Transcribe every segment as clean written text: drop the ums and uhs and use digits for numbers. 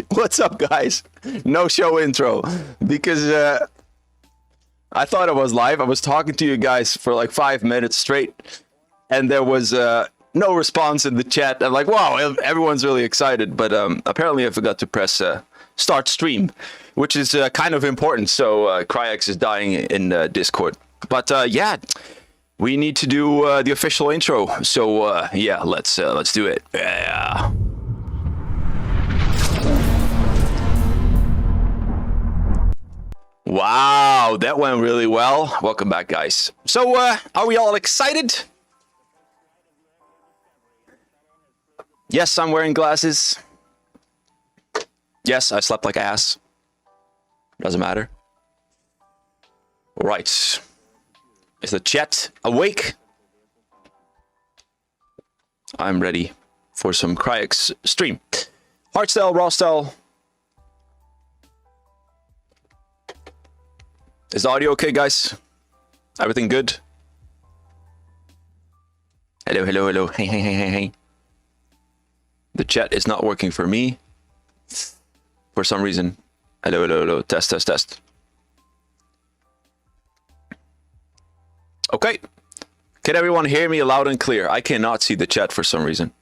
What's up, guys? No show intro because I thought I was live. I was talking to you guys for like 5 minutes straight, and there was no response in the chat. I'm like, wow, everyone's really excited, but apparently I forgot to press start stream, which is kind of important. So CRYEX is dying in Discord, but yeah, we need to do the official intro. So yeah, let's do it. Yeah. Wow, that went really well. Welcome back, guys. So, are we all excited? Yes, I'm wearing glasses. Yes, I slept like ass. Doesn't matter. All right. Is the chat awake? I'm ready for some CRYEX stream. Hardstyle Rawstyle. Is the audio okay, guys? Everything good? Hello, hello, hello. Hey, hey, hey, hey, hey. The chat is not working for me. For some reason. Hello, hello, hello. Test, test, test. Okay. Can everyone hear me loud and clear? I cannot see the chat for some reason.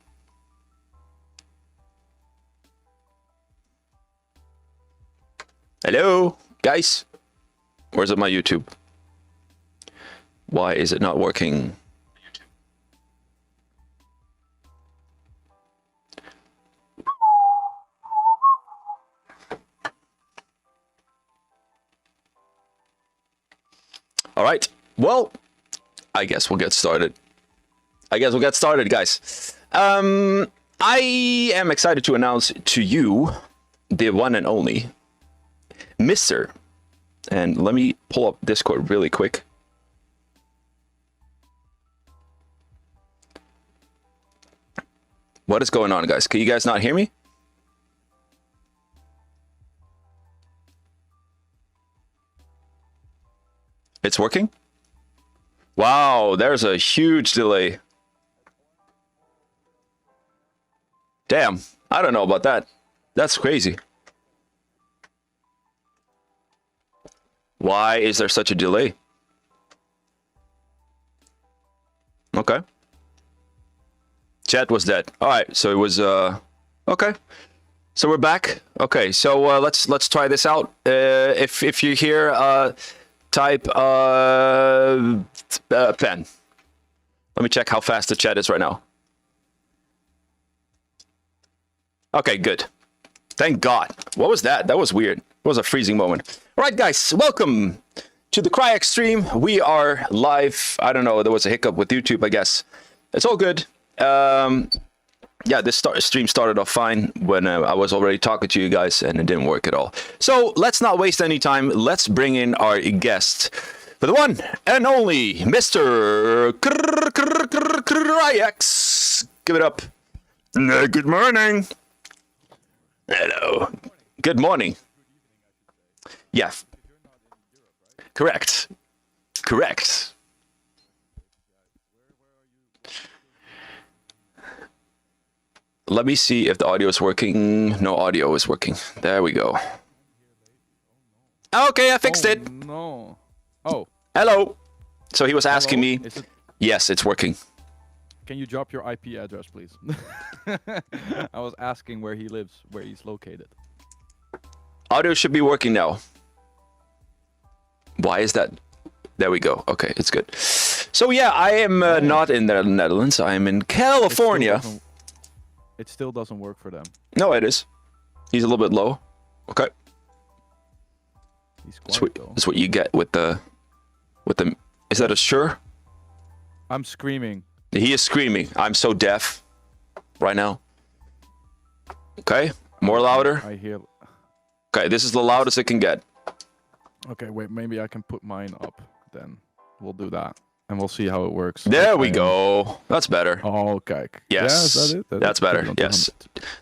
Hello, guys. Where's it my YouTube? Why is it not working? All right. Well, I guess we'll get started. Guys. I am excited to announce to you the one and only Mr. And let me pull up Discord really quick. What is going on, guys? Can you guys not hear me? It's working? Wow, there's a huge delay. Damn, I don't know about that. That's crazy. Why is there such a delay? Okay. Chat was dead. All right, so it was okay. So we're back. Okay, so let's try this out. If you hear type pen. Let me check how fast the chat is right now. Okay, good. Thank God. What was that? That was weird. It was a freezing moment. All right, guys, welcome to the CRYEX stream. We are live. I don't know. There was a hiccup with YouTube, I guess. It's all good. Yeah, this stream started off fine when I was already talking to you guys, and it didn't work at all. So let's not waste any time. Let's bring in our guest for the one and only Mr. CRYEX. Give it up. Good morning. Hello. Good morning. Yeah. Correct. Correct. Let me see if the audio is working. No audio is working. There we go. Okay, I fixed it. No. Oh. Hello. So he was asking me. Yes, it's working. Can you drop your IP address, please? I was asking where he lives, where he's located. Audio should be working now. Why is that? There we go. Okay, it's good. So yeah, I am not in the Netherlands. I am in California. It still doesn't work for them. No, it is. He's a little bit low. Okay. He's quiet, though. That's what you get with the. Is that a sure? I'm screaming. He is screaming. I'm so deaf right now. Okay, more louder. I hear. Okay, this is the loudest it can get. Okay, wait, maybe I can put mine up then. We'll do that. And we'll see how it works. There we go. That's better. Oh, okay. Yes, yeah, is that it? That's better. Yes.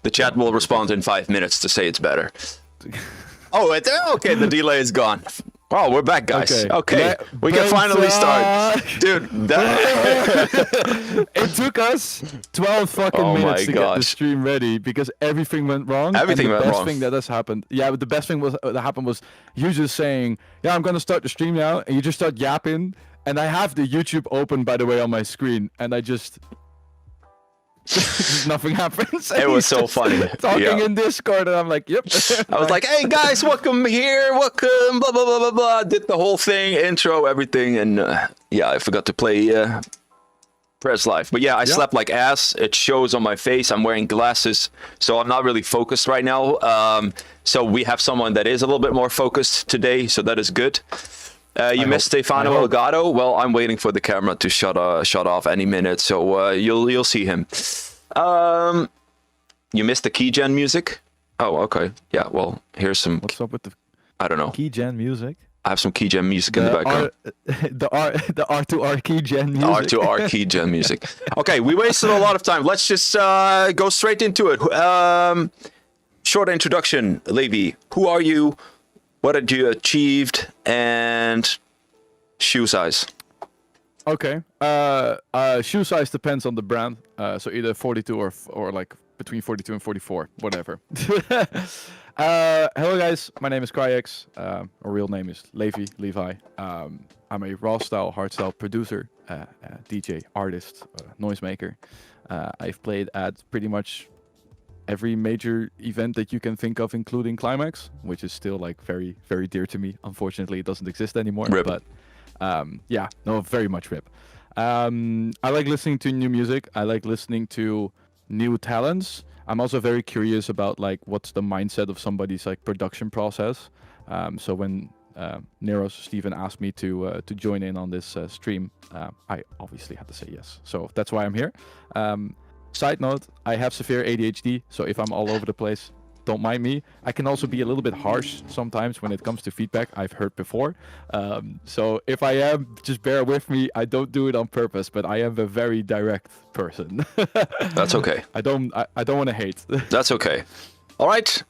The chat will respond in 5 minutes to say it's better. Oh, okay, the delay is gone. Oh, we're back, guys. Okay, we can But, finally start. Dude, it took us 12 fucking Oh my minutes to get the gosh. stream ready because everything went wrong. Everything and the went best wrong. thing that has happened. Yeah, but the best thing that happened was you just saying, "Yeah, I'm gonna start the stream now," and you just start yapping. And I have the YouTube open, by the way, on my screen, and I just nothing happens. It was so funny. Talking Yeah. in Discord, and I'm like, "Yep." I was like, hey guys, welcome here, welcome, blah, blah, blah, blah, blah. Did the whole thing, intro, everything. And yeah, I forgot to play Press Live. But yeah, I slept like ass. It shows on my face. I'm wearing glasses, so I'm not really focused right now. So we have someone that is a little bit more focused today, so that is good. You missed Stefan Elgato. Well, I'm waiting for the camera to shut off any minute, so you'll see him. You missed the keygen music. Oh, okay. Yeah. Well, here's some. What's up with the I don't know. keygen music? I have some keygen music in the background. The R2R keygen music. R2R keygen music. Okay, we wasted a lot of time. Let's just go straight into it. Short introduction, Levi. Who are you? What had you achieved? And shoe size. Okay. Shoe size depends on the brand. So either 42 or like between 42 and 44, whatever. Hello guys, my name is CRYEX. Our real name is Levi. I'm a Rawstyle, Hardstyle producer, DJ, artist, noisemaker. I've played at pretty much every major event that you can think of, including CRYEX, which is still like very, very dear to me. Unfortunately, it doesn't exist anymore. Rip. But yeah, no, very much rip. I like listening to new music. I like listening to new talents. I'm also very curious about like what's the mindset of somebody's like production process. So when Stefan asked me to join in on this stream, I obviously had to say yes. So that's why I'm here. Side note, I have severe ADHD, so if I'm all over the place, don't mind me. I can also be a little bit harsh sometimes when it comes to feedback. I've heard before. So if I am, just bear with me. I don't do it on purpose, but I am a very direct person. That's okay. I don't want to hate. That's okay. All right.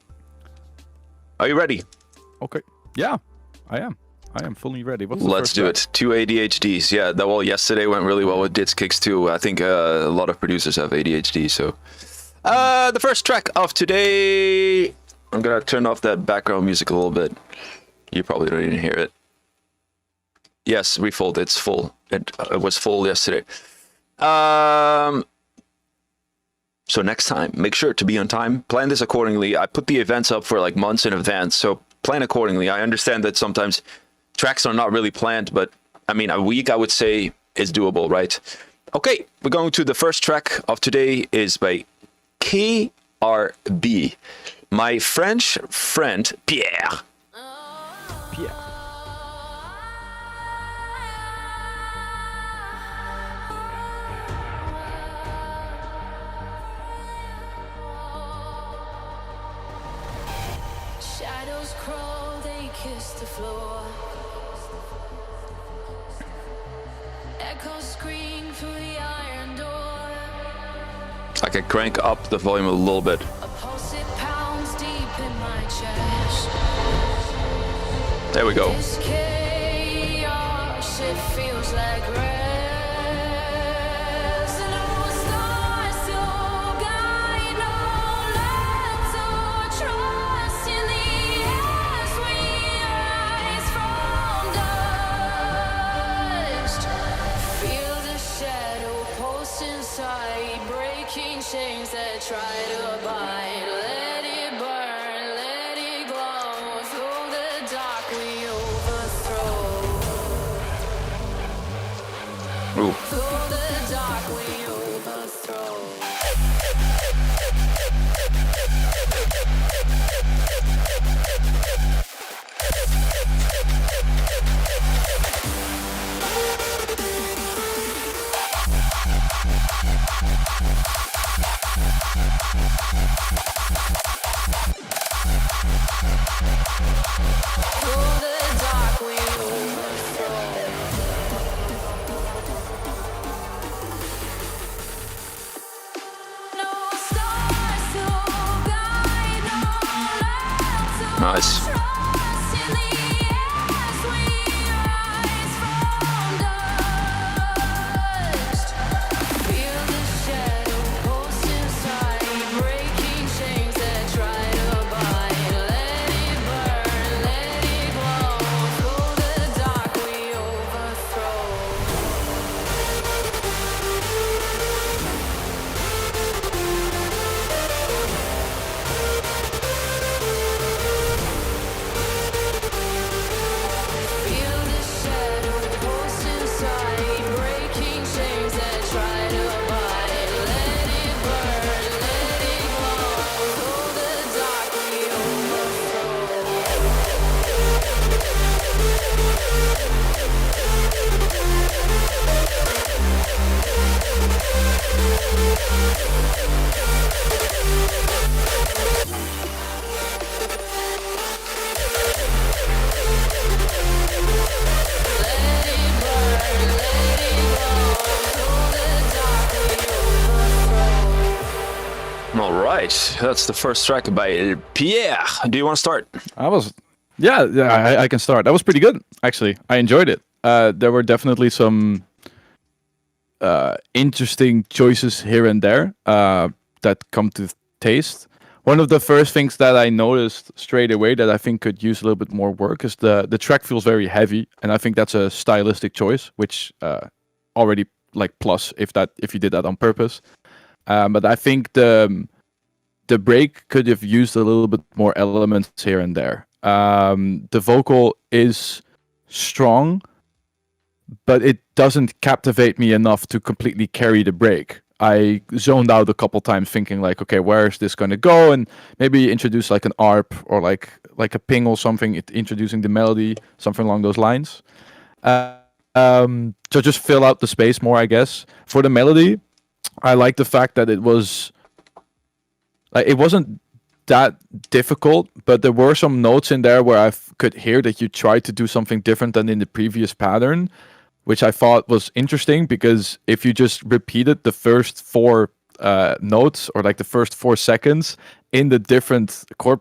Are you ready? Okay. Yeah, I am. I am fully ready. What's the Let's first do track? it. 2 ADHDs. Yeah, well, yesterday went really well with Dits Kicks too. I think a lot of producers have ADHD, so. The first track of today. I'm gonna turn off that background music a little bit. You probably don't even hear it. Yes, refold. It's full. It was full yesterday. So next time, make sure to be on time. Plan this accordingly. I put the events up for like months in advance, so plan accordingly. I understand that sometimes tracks are not really planned, but I mean, a week I would say is doable, right? Okay, we're going to the first track of today is by KRB, my French friend Pierre. Pierre. Shadows crawl, they kiss the floor. Echoes scream through the iron door. I can crank up the volume a little bit. A pulse it pounds deep in my chest. There we go. This chaos, it feels like rest. No stars to guide, no land to trust. In the as we rise from dust, feel the shadow pulse inside, breaking chains that try to bind. Let it burn, let it glow. Through the dark we overthrow. Ooh. Through the dark we overthrow. Through the dark we overthrow. No stars to guide, no land to Nice. trust. In the as we right, that's the first track by Pierre. Do you want to start? I can start. That was pretty good, actually. I enjoyed it. There were definitely some interesting choices here and there that come to taste. One of the first things that I noticed straight away that I think could use a little bit more work is the track feels very heavy, and I think that's a stylistic choice, which already like plus if you did that on purpose. But I think the break could have used a little bit more elements here and there. The vocal is strong, but it doesn't captivate me enough to completely carry the break. I zoned out a couple times thinking like, okay, where is this going to go? And maybe introduce like an ARP or like a ping or something, introducing the melody, something along those lines. So just fill out the space more, I guess. For the melody, I like the fact that it wasn't that difficult, but there were some notes in there where I could hear that you tried to do something different than in the previous pattern, which I thought was interesting, because if you just repeated the first four notes or like the first 4 seconds in the different chord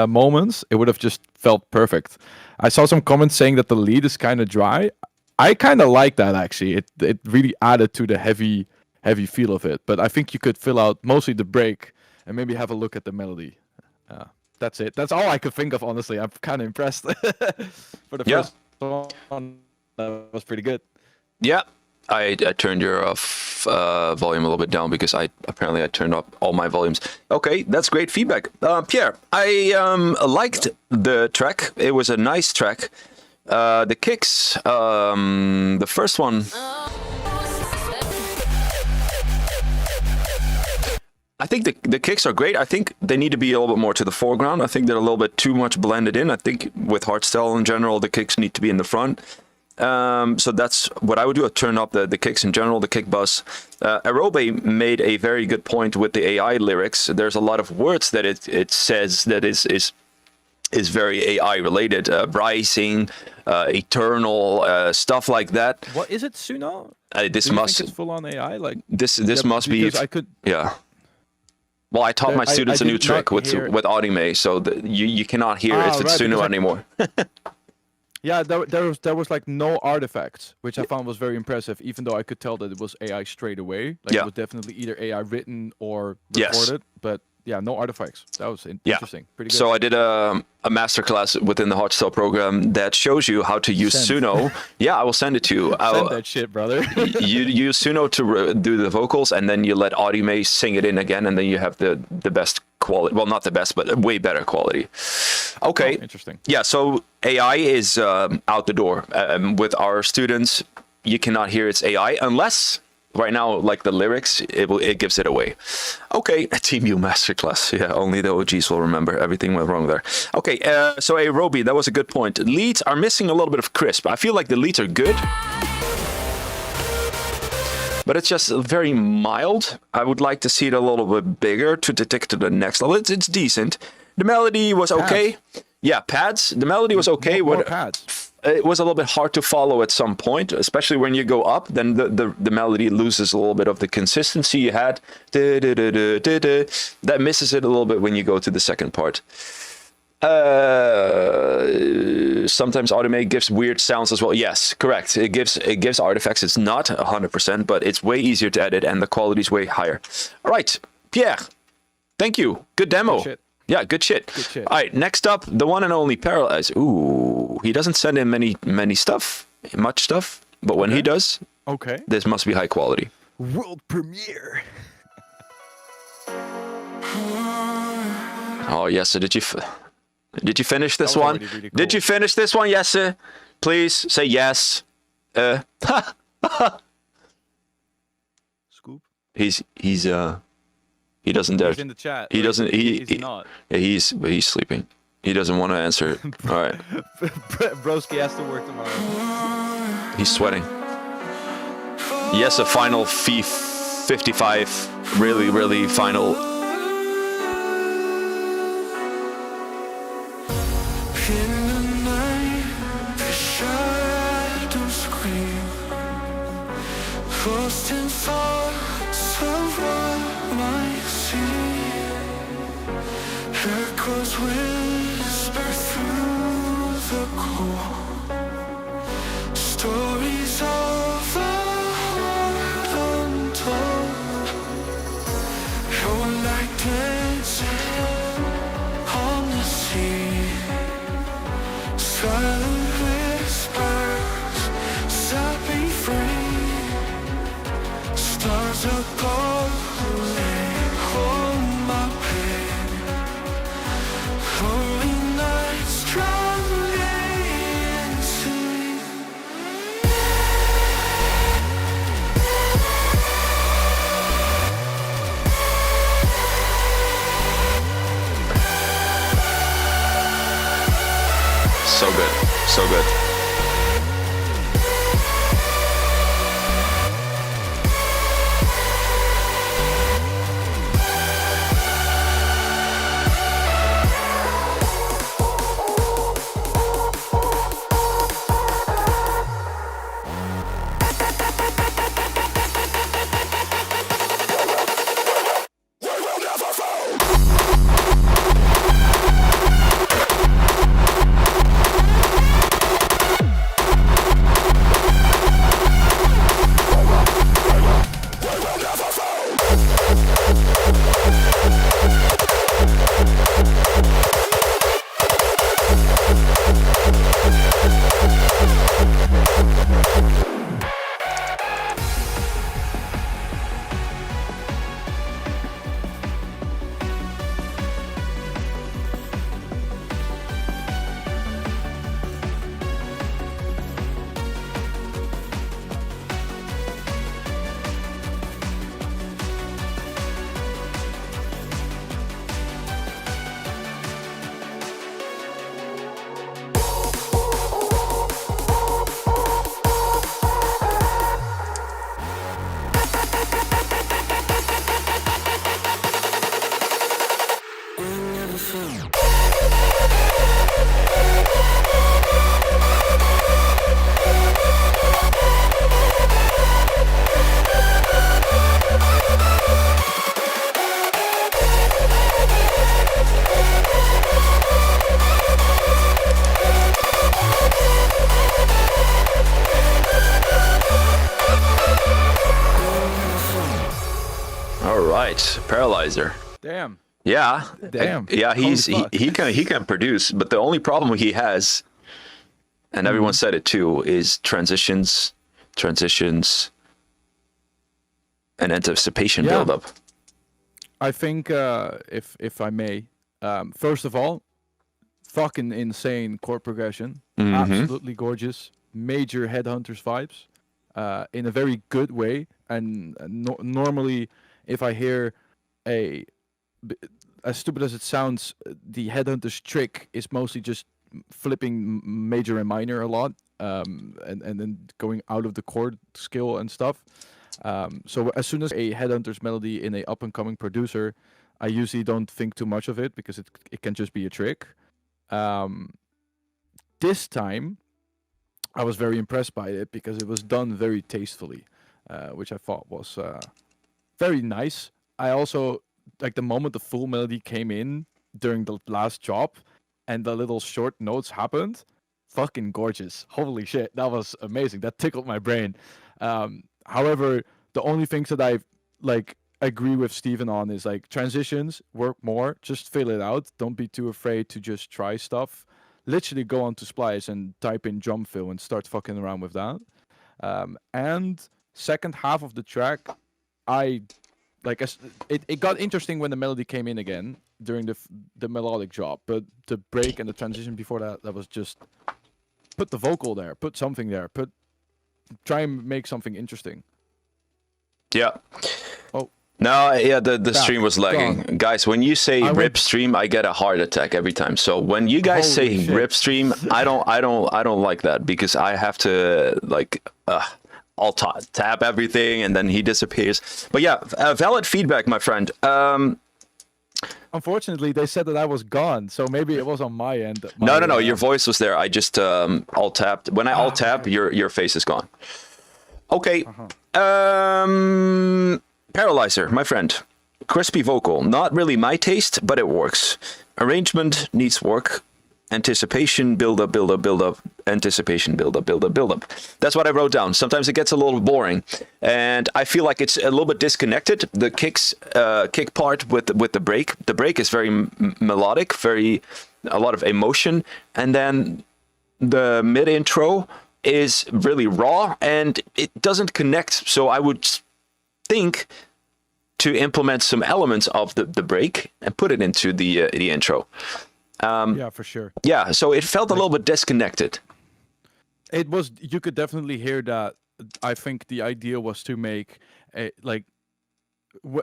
moments, it would have just felt perfect. I saw some comments saying that the lead is kind of dry. I kind of like that, actually. It really added to the heavy feel of it. But I think you could fill out mostly the break and maybe have a look at the melody. That's it. That's all I could think of, honestly. I'm kind of impressed. For the first one, that was pretty good. Yeah, I turned your volume a little bit down because I turned up all my volumes. Okay, that's great feedback. Pierre, I liked the track. It was a nice track. The kicks, the first one, I think the kicks are great. I think they need to be a little bit more to the foreground. I think they're a little bit too much blended in. I think with hardstyle in general, the kicks need to be in the front. So that's what I would do. I'd turn up the kicks in general, the kick bus. Arobe made a very good point with the AI lyrics. There's a lot of words that it says that is very AI related. Rising, eternal, stuff like that. What is it, Suno? This must think it's full on AI. Like this must be. I could. Yeah. Well, I taught my students a new trick with Audime, so you cannot hear if it's Suno anymore. Yeah, there was like no artifacts, which I found was very impressive, even though I could tell that it was AI straight away. Like it was definitely either AI written or recorded, but yeah, no artifacts. That was interesting. Pretty good. So I did a masterclass within the Hardstyle program that shows you how to use Suno. Yeah, I will send it to you. Send that shit, brother. You use Suno to do the vocals, and then you let Audime sing it in again, and then you have the best quality. Well, not the best, but way better quality. Okay. Oh, interesting. Yeah, so AI is out the door. With our students, you cannot hear it's AI unless... Right now, like the lyrics, it gives it away. Okay, a TeamU masterclass. Yeah, only the OGs will remember. Everything went wrong there. Okay, so Roby, that was a good point. Leads are missing a little bit of crisp. I feel like the leads are good, but it's just very mild. I would like to see it a little bit bigger to take it to the next level. It's decent. The melody was okay. Pads. Yeah, pads. The melody was okay. More pads. It was a little bit hard to follow at some point, especially when you go up, then the melody loses a little bit of the consistency you had. That misses it a little bit when you go to the second part. Sometimes Audime gives weird sounds as well. Yes, correct. It gives artifacts. It's not 100%, but it's way easier to edit and the quality is way higher. All right, Pierre, thank you. Good demo. Good shit. Yeah, good shit. Good shit. All right, next up, the one and only Paralyzer. Ooh, he doesn't send in much stuff, but when he does, this must be high quality. World premiere. Oh, yes, sir. Did you finish this one? Really cool. Did you finish this one? Yes, sir. Please say yes. Scoop. He doesn't dare. He's in the chat. He doesn't. He's not. Yeah, he's sleeping. He doesn't want to answer it. All right. Broski has to work tomorrow. He's sweating. Yes, a final 55. Really, really final. Echoes whisper through the core. Stories of a heart untold. You're like dancing on the sea. Silent whispers set me free. Stars above hold my pain. Lonely nights drowning sea. So good. So good. All right, Paralyzer. Damn. Yeah, Damn. yeah. He's Holy fuck. he can produce, but the only problem he has, and everyone said it too, is transitions, and anticipation Yeah. buildup. I think, if I may, first of all, fucking insane chord progression, absolutely gorgeous, major Headhunters vibes, in a very good way. And normally, if I hear as stupid as it sounds, the Headhunters trick is mostly just flipping major and minor a lot, and then going out of the chord skill and stuff. So as soon as a Headhunters melody in a up and coming producer, I usually don't think too much of it because it can just be a trick. This time, I was very impressed by it because it was done very tastefully, which I thought was very nice. I also like the moment the full melody came in during the last job, and the little short notes happened. Fucking gorgeous! Holy shit, that was amazing. That tickled my brain. However, the only things that I like agree with Stephen on is like transitions work more. Just fill it out. Don't be too afraid to just try stuff. Literally go onto Splice and type in drum fill and start fucking around with that. And second half of the track, I like it got interesting when the melody came in again during the melodic job, but the break and the transition before that was just put the vocal there, put something there, try and make something interesting. Yeah. Oh. No, yeah, the stream was lagging. Gone. Guys, when you say I rip went- stream, I get a heart attack every time. So when you guys Holy say shit. rip stream, I don't like that because I have to like I'll tap everything and then he disappears. But yeah, valid feedback, my friend. Unfortunately, they said that I was gone, so maybe it was on my end. No, your voice was there. I just alt tapped. When I alt tap, your face is gone. Okay. Paralyzer, my friend. crispy vocal. Not really my taste, but it works. Arrangement needs work. Anticipation, build up, build up, build up. Anticipation, build up, build up, build up. That's what I wrote down. Sometimes it gets a little boring, and I feel like it's a little bit disconnected. The kick part with the break. The break is very melodic, a lot of emotion, and then the mid intro is really raw, and it doesn't connect. So I would think to implement some elements of the break and put it into the intro. Yeah, for sure. Yeah, so it felt a little bit disconnected. It was. You could definitely hear that. I think the idea was to make a, like,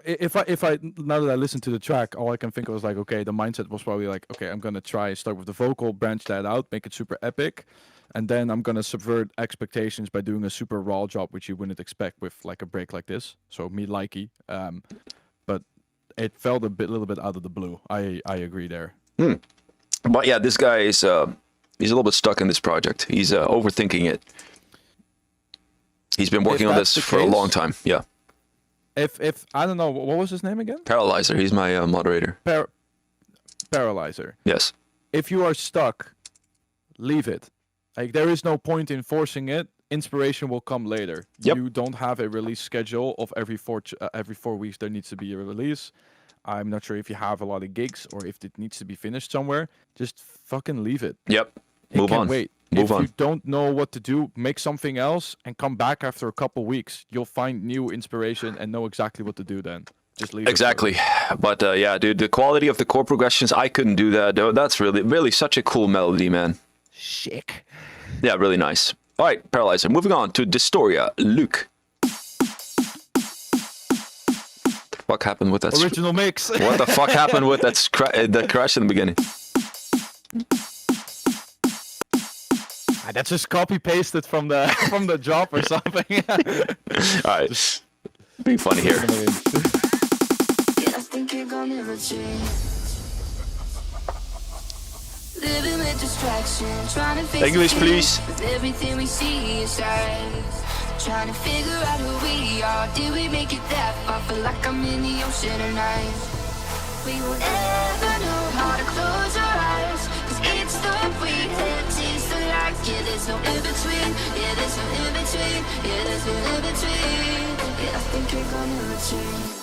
if I now that I listen to the track, all I can think of was like, okay, the mindset was probably like, okay, I'm gonna start with the vocal, branch that out, make it super epic, and then I'm gonna subvert expectations by doing a super raw job, which you wouldn't expect with like a break like this. So me likey, but it felt little bit out of the blue. I agree there. But yeah, this guy is he's a little bit stuck in this project. He's overthinking it. He's been working on this for a long time. Yeah. If I don't know, what was his name again? Paralyzer. He's my moderator. Paralyzer. Yes. If you are stuck, leave it. Like, there is no point in forcing it. Inspiration will come later. Yep. You don't have a release schedule of every 4 weeks there needs to be a release. I'm not sure if you have a lot of gigs or if it needs to be finished somewhere. Just fucking leave it. Yep. It Move can on. Wait. Move on. If you don't know what to do, make something else and come back after a couple weeks. You'll find new inspiration and know exactly what to do then. Just leave Exactly. But yeah, dude, the quality of the chord progressions, I couldn't do that. That's really such a cool melody, man. Sick. Yeah, really nice. All right, Paralyzer. Moving on to Dystoria. Luke. What happened with that? Original mix. What the fuck happened with that that crash in the beginning? That's just copy pasted from the job or something. All right, being funny here. Yeah, I think you're gonna change. Living with distraction, trying to face English, the please. truth with everything we see inside. Trying to figure out who we are. Did we make it that far? Feel like I'm in the ocean tonight. We will never know how to close our eyes, 'cause it's the reality, it's the light. Yeah, there's no in between. Yeah, there's no in between. Yeah, there's no in between. Yeah, I think you're gonna change.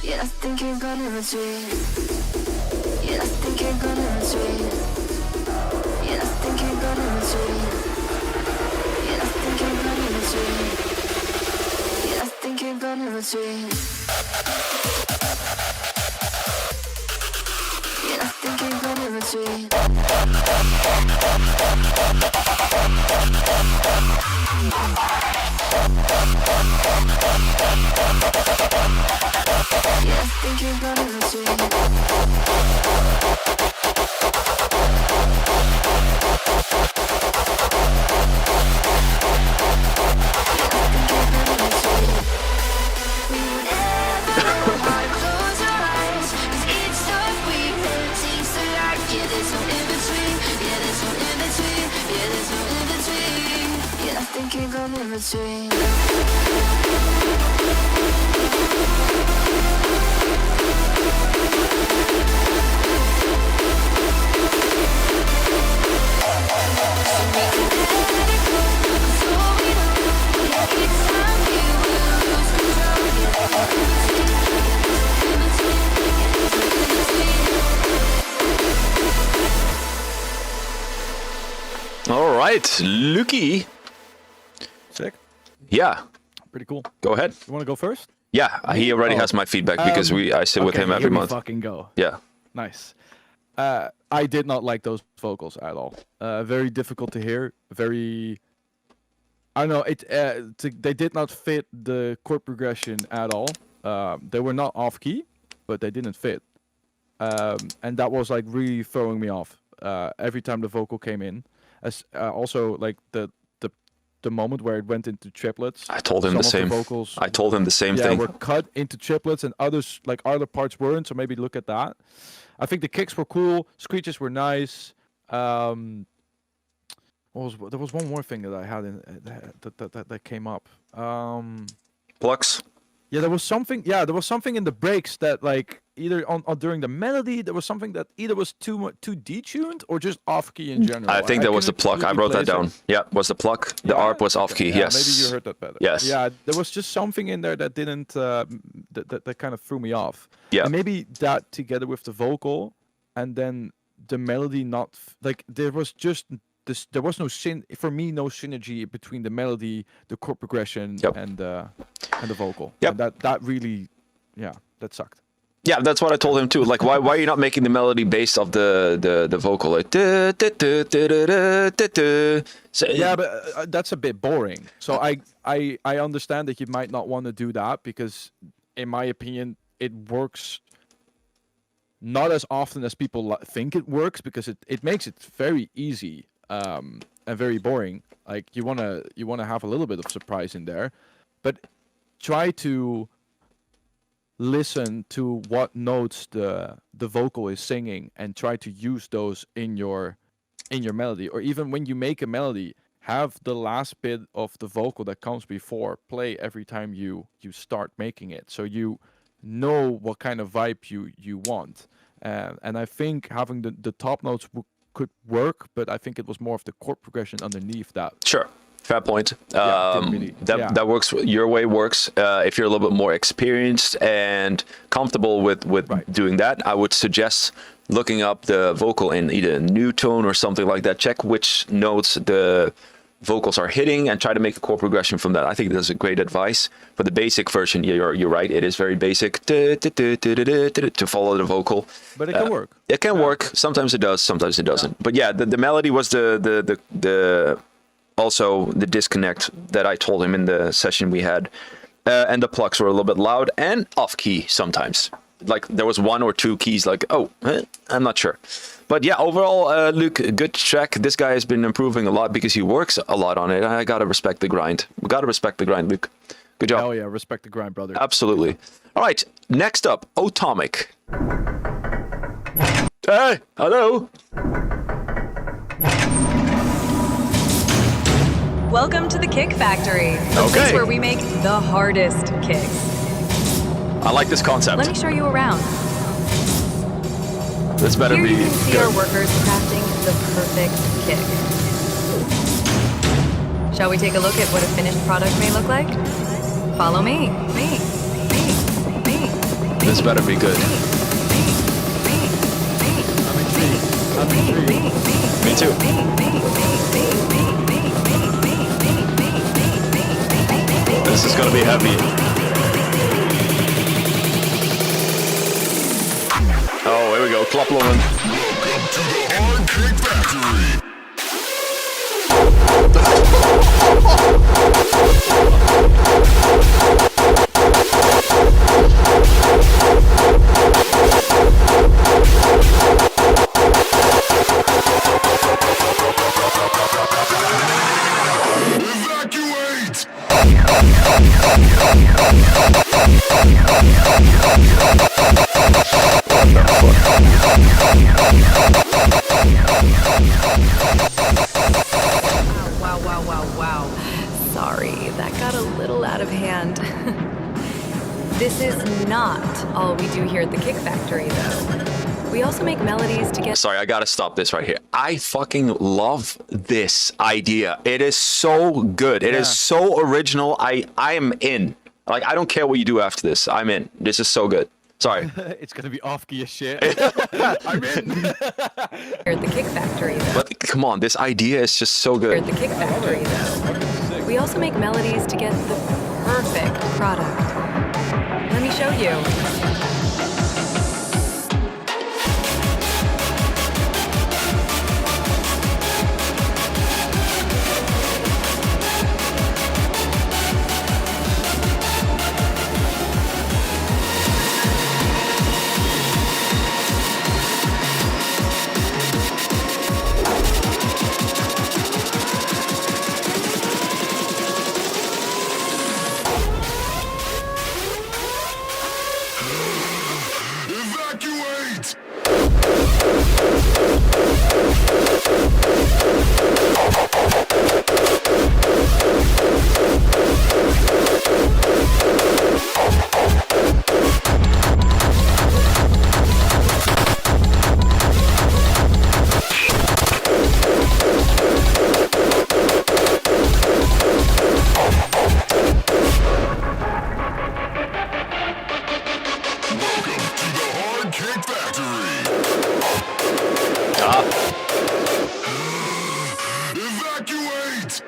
Yeah, I think you're gonna retreat. Yeah, I think you're gonna retreat. Yeah, I think you're gonna retreat. Yeah, I think you're gonna retreat. Yeah, I think you're gonna retreat. Yeah, I think you're gonna retreat. Yeah, I think you're gonna retreat. We would never know how to close our eyes, 'cause it's the reality, it's the light. Yeah, there's no in between. Yeah, there's no in between. Yeah, there's no in between. Yeah, I think you're gonna retreat. right, Luki. Sick. Yeah, Pretty cool. go ahead. You want to go first? Yeah, he already has my feedback because I sit with Okay, him every here we month. fucking go. Yeah. Nice. I did not like those vocals at all. Very difficult to hear. Very. I don't know. They did not fit the chord progression at all. They were not off key, but they didn't fit. And that was like really throwing me off. Every time the vocal came in, as also like the moment where it went into triplets. I told him the some of same. vocals, I told him the same yeah, thing. were cut into triplets, and others like other parts weren't. So maybe look at that. I think the kicks were cool. Screeches were nice. There was one more thing that I had in that came up. Plux. Yeah, there was something. Yeah, there was something in the breaks that like either on during the melody there was something that either was too detuned or just off key in general. I think that was the couldn't pluck. I completely wrote that place it. down. Yeah, was the pluck. The ARP was off key. Yeah, Yes. maybe you heard that better. Yes. Yeah, there was just something in there that didn't that kind of threw me off. Yeah. And maybe that together with the vocal, and then the melody not like there was just this. There was no for me no synergy between the melody, the chord progression, Yep. and the vocal. Yep. And that really, yeah, that sucked. Yeah, that's what I told him too. Like, why are you not making the melody based off the vocal? Like, so, Yeah, but that's a bit boring. So I understand that you might not want to do that because, in my opinion, it works not as often as people think it works because it makes it very easy and very boring. Like you wanna have a little bit of surprise in there, but try to listen to what notes the vocal is singing and try to use those in your melody, or even when you make a melody, have the last bit of the vocal that comes before play every time you start making it, so you know what kind of vibe you want. And I think having the top notes could work, but I think it was more of the chord progression underneath that. sure. Fair point. didn't really- yeah. That works. Your way works. If you're a little bit more experienced and comfortable with Right. doing that, I would suggest looking up the vocal in either new tone or something like that. Check which notes the vocals are hitting and try to make a chord progression from that. I think that's a great advice. For the basic version, you're right. It is very basic to follow the vocal. But it can work. It can work. Sometimes it does. Sometimes it doesn't. But yeah, the melody was the also the disconnect that I told him in the session we had, and the plucks were a little bit loud and off key sometimes. Like there was one or two keys like, I'm not sure. But yeah, overall, Luke, good track. This guy has been improving a lot because he works a lot on it. I gotta respect the grind. We gotta respect the grind, Luke. Good job. Hell yeah, respect the grind, brother. Absolutely. All right, next up, Atomic. Hey, hello. Welcome to the Kick Factory, the place Okay. where we make the hardest kicks. I like this concept. Let me show you around. This better Here be you can see good. our workers crafting the perfect kick. Shall we take a look at what a finished product may look like? Follow me. This better be good. Me too. This is gonna be heavy. Oh, here we go. Klaplonen. Welcome to the Hard Kick Factory. Evacuate! Wow. Sorry, that got a little out of hand. This is not all we do here at the Kick Factory, though. We also make melodies to get... Sorry, I gotta stop this right here. I fucking love this idea. It is so good. It is so original. I am in. Like, I don't care what you do after this. I'm in. This is so good. Sorry. It's gonna be off-key as shit. I'm in. Here at the Kick Factory, though. But come on, this idea is just so Here at good. the Kick Factory, though. We also make melodies to get the perfect product. Let me show you. Evacuate! Welcome to the Hard Kick Factory. Ah, Evacuate!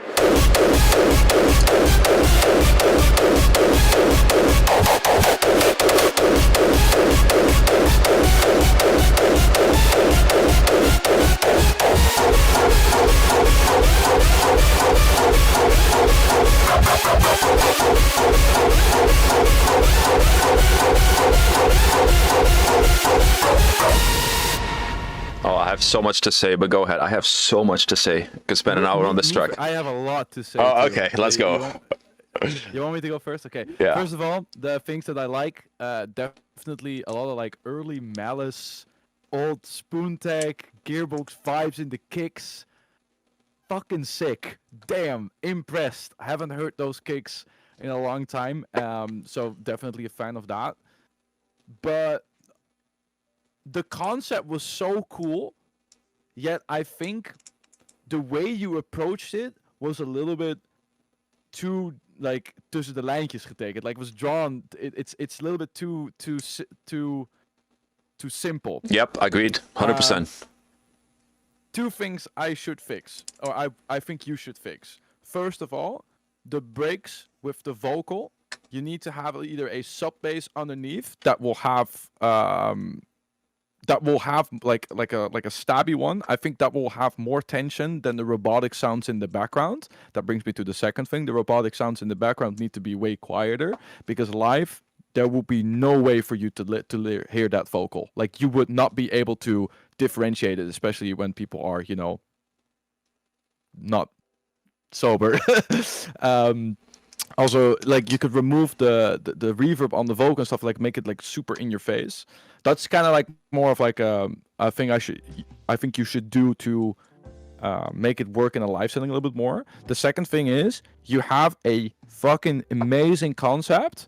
oh, I have so much to say, but go ahead. I have so much to say. Could spend an hour on this track. I have a lot to say. Oh, too. okay, let's go. You want me to go first? Okay. Yeah. First of all, the things that I like, definitely a lot of like early Malice, old Spoon Tech, Gearbox vibes in the kicks. Fucking sick. Damn, impressed. I haven't heard those kicks in a long time. So definitely a fan of that. But the concept was so cool, yet I think the way you approached it was a little bit too like tussen de lijntjes getekend. Like it was drawn. It's a little bit too simple. Yep, agreed. 100%. Two things I should fix, or I think you should fix. First of all, the breaks with the vocal. You need to have either a sub bass underneath that will have like a stabby one. I think that will have more tension than the robotic sounds in the background. That brings me to the second thing. The robotic sounds in the background need to be way quieter, because live there will be no way for you to hear that vocal. Like you would not be able to differentiate it, especially when people are, you know, not sober. Also, like you could remove the reverb on the vocal and stuff, like make it like super in your face. That's kind of like more of like a thing I think you should do to make it work in a live setting a little bit more. The second thing is you have a fucking amazing concept.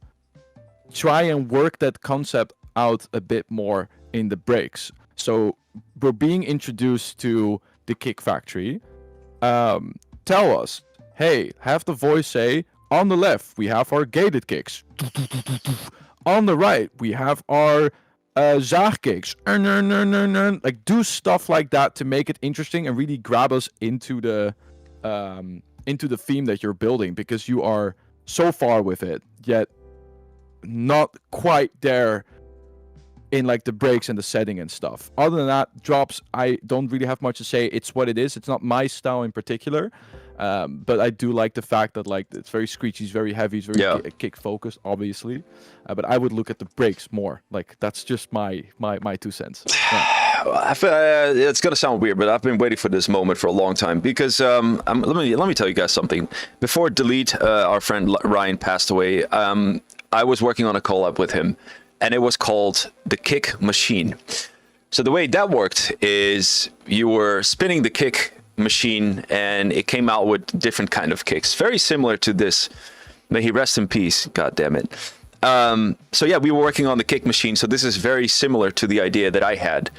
Try and work that concept out a bit more in the breaks. So we're being introduced to the Kick Factory. Tell us, hey, have the voice say, on the left, we have our gated kicks. On the right, we have our zaag kicks. Like, do stuff like that to make it interesting and really grab us into the theme that you're building, because you are so far with it, yet not quite there in like the breaks and the setting and stuff. Other than that, drops, I don't really have much to say. It's what it is. It's not my style in particular. But I do like the fact that like it's very screechy, it's very heavy, it's very kick focused, obviously. But I would look at the breaks more. Like that's just my 2 cents. Yeah. It's gonna sound weird, but I've been waiting for this moment for a long time, because let me tell you guys something. Before Delete, our friend Ryan passed away, I was working on a collab with him, and it was called the Kick Machine. So the way that worked is you were spinning the kick machine and it came out with different kind of kicks, very similar to this. May he rest in peace, god damn it. So yeah, we were working on the kick machine, so this is very similar to the idea that I had.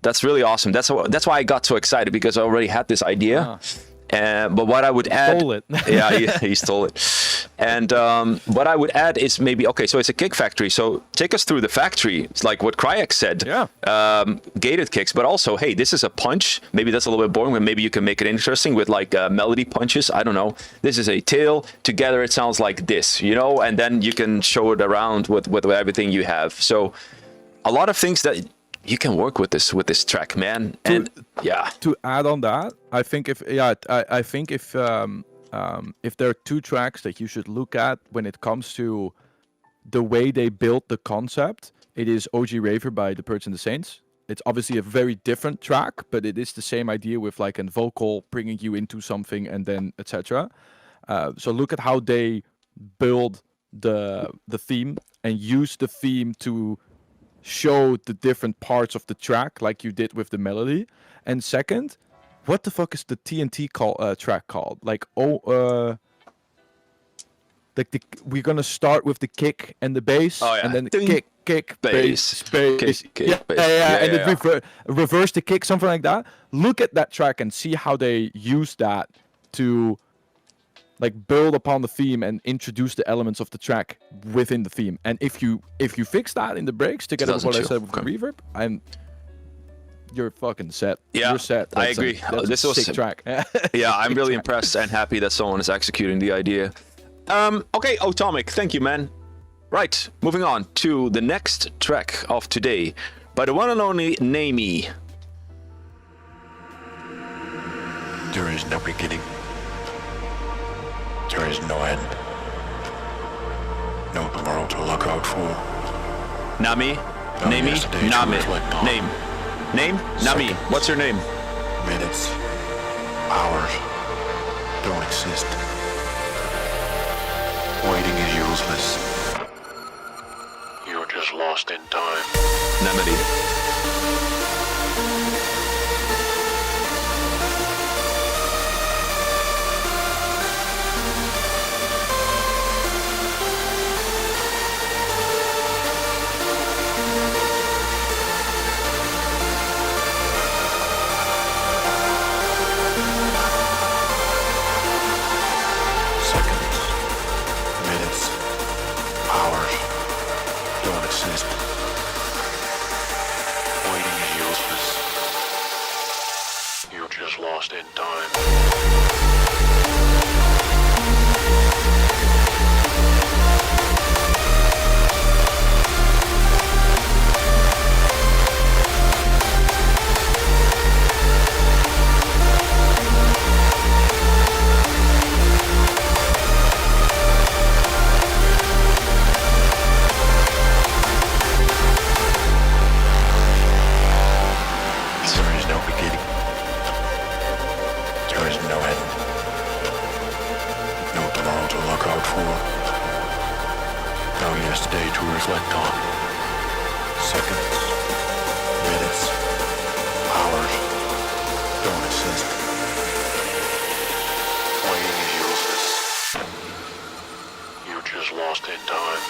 That's really awesome. That's why I got so excited, because I already had this idea. But what I would add, Stole it. yeah, he stole it. And what I would add is maybe, okay, so it's a kick factory. So take us through the factory. It's like what Kryax said. Yeah. Gated kicks, but also, hey, this is a punch. Maybe that's a little bit boring, but maybe you can make it interesting with like melody punches. I don't know. This is a tail. Together, it sounds like this, you know, and then you can show it around with everything you have. So a lot of things that you can work with this track, man. And yeah. To add on that, I think if there are two tracks that you should look at when it comes to the way they built the concept, it is OG Raver by The Purge and the Saints. It's obviously a very different track, but it is the same idea with like a vocal bringing you into something and then etc. So look at how they build the theme and use the theme to show the different parts of the track like you did with the melody. And second, what the fuck is the TNT track called? Like, we're gonna start with the kick and the bass, and then Ding. kick, Bass, bass, kick, yeah, bass. and Yeah. then reverse the kick, something like that. Look at that track and see how they use that to like build upon the theme and introduce the elements of the track within the theme. And if you fix that in the breaks together with what I said with the reverb, you're fucking set. Yeah, you're set. I That's agree. That's This a was- sick track. Yeah, I'm Sick really track. impressed and happy that someone is executing the idea. Okay, Atomic, thank you, man. Right, moving on to the next track of today by the one and only Nami. There is no beginning. There is no end. No tomorrow to look out for. Nami, Nami, yesterday to Nami, reflect on. name, Nami. Seconds. What's her name? Minutes, hours, don't exist. Waiting is useless. You're just lost in time. Namity. Seconds, minutes, hours, don't exist. Waiting is useless. You're just lost in time. There is no beginning. There is no end. No tomorrow to look out for. No yesterday to reflect on. Seconds, minutes, hours don't exist. Waiting is useless. You're just lost in time.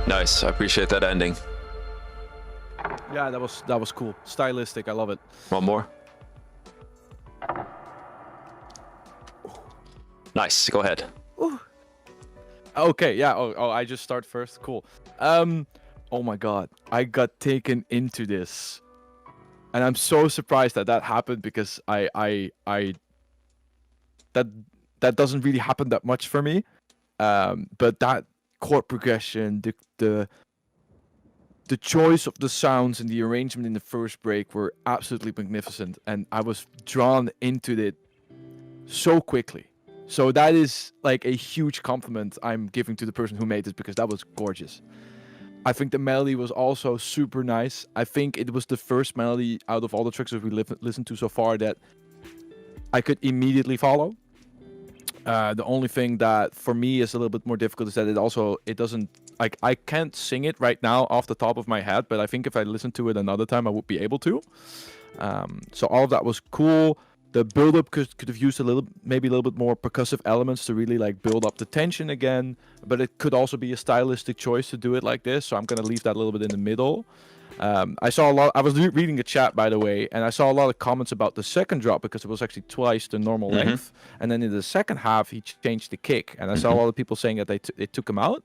Nice. I appreciate that ending. Yeah, that was cool. Stylistic. I love it. One more. Nice. Go ahead. Okay, yeah. Oh, I just start first. Cool. Oh my god, I got taken into this, and I'm so surprised that happened because that doesn't really happen that much for me. But that chord progression, the choice of the sounds and the arrangement in the first break were absolutely magnificent, and I was drawn into it so quickly. So that is like a huge compliment I'm giving to the person who made this, because that was gorgeous. I think the melody was also super nice. I think it was the first melody out of all the tracks that we listened to so far that I could immediately follow. The only thing that for me is a little bit more difficult is that it doesn't, like, I can't sing it right now off the top of my head, but I think if I listened to it another time I would be able to. So all of that was cool. The build-up could have used maybe a little bit more percussive elements to really like build up the tension again, but it could also be a stylistic choice to do it like this, so I'm gonna leave that a little bit in the middle. I saw a lot. I was reading the chat, by the way, and I saw a lot of comments about the second drop because it was actually twice the normal length, and then in the second half he changed the kick, and I saw a lot of people saying that they took him out.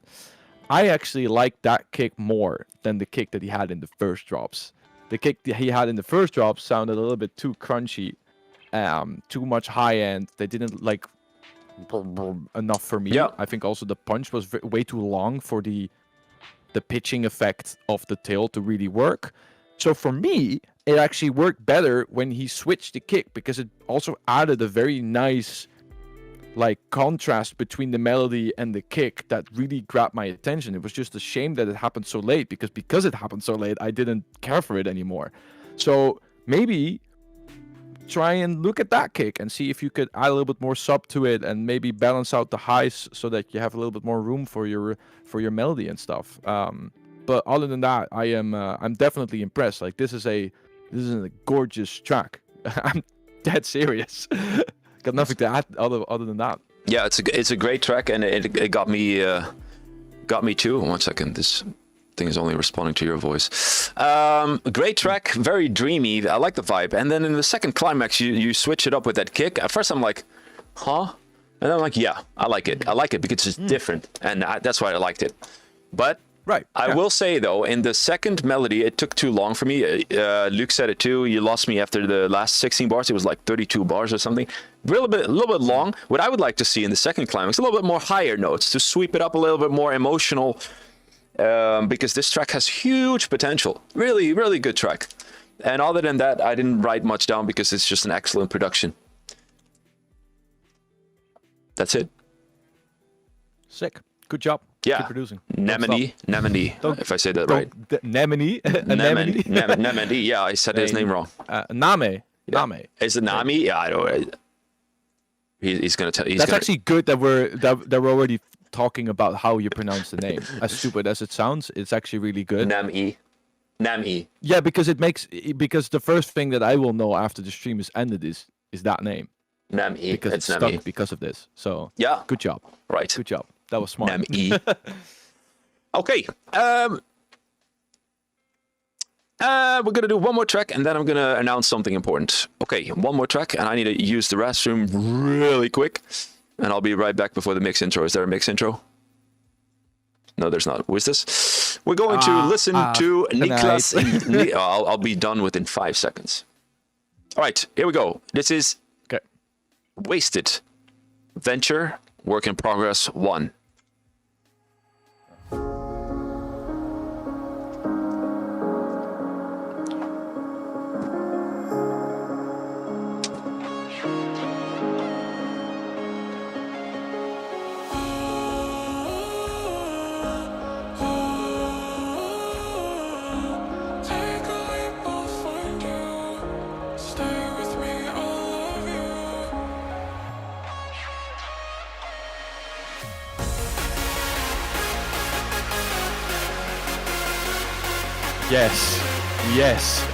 I actually liked that kick more than the kick that he had in the first drops. The kick that he had in the first drops sounded a little bit too crunchy. Too much high end. They didn't like enough for me. Yeah. I think also the punch was way too long for the pitching effect of the tail to really work. So for me, it actually worked better when he switched the kick, because it also added a very nice like contrast between the melody and the kick that really grabbed my attention. It was just a shame that it happened so late, because it happened so late, I didn't care for it anymore. So maybe try and look at that kick and see if you could add a little bit more sub to it and maybe balance out the highs so that you have a little bit more room for your melody and stuff. But other than that, I'm definitely impressed. Like this is a gorgeous track. I'm dead serious. Got nothing to add other than that. Yeah, it's a great track, and it got me too. 1 second, this thing is only responding to your voice. Great track, very dreamy. I like the vibe. And then in the second climax, you switch it up with that kick. At first, I'm like, huh? And I'm like, yeah, I like it. I like it because it's different, and that's why I liked it. But right, I will say though, in the second melody, it took too long for me. Luke said it too. You lost me after the last 16 bars. It was like 32 bars or something. A little bit long. What I would like to see in the second climax, a little bit more higher notes to sweep it up a little bit more emotional. Because this track has huge potential. Really, really good track. And other than that, I didn't write much down because it's just an excellent production. That's it. Sick. Good job. Yeah. Keep producing. Nami, if I say that right. Nami. Nami. Yeah, I said his name wrong. Name. Yeah. Nami. Is it Nami? Yeah, I don't. He's gonna tell. That's actually good that we're already talking about how you pronounce the name. As stupid as it sounds, it's actually really good. Nami. Yeah, because the first thing that I will know after the stream is ended is that name. Nami. Because it's Nami. stuck because of this. So yeah. Good job. Right. Good job. That was smart. Nami. Okay. We're gonna do one more track, and then I'm gonna announce something important. Okay, one more track, and I need to use the restroom really quick, and I'll be right back before the mix intro. Is there a mix intro? No, there's not. Who is this? We're going to listen to Niklas. I'll be done within 5 seconds. All right, here we go. This is Wasted Venture Work in Progress 1. Take a leap, I'll find you. Stay with me, I'll love you. Yes. Yes.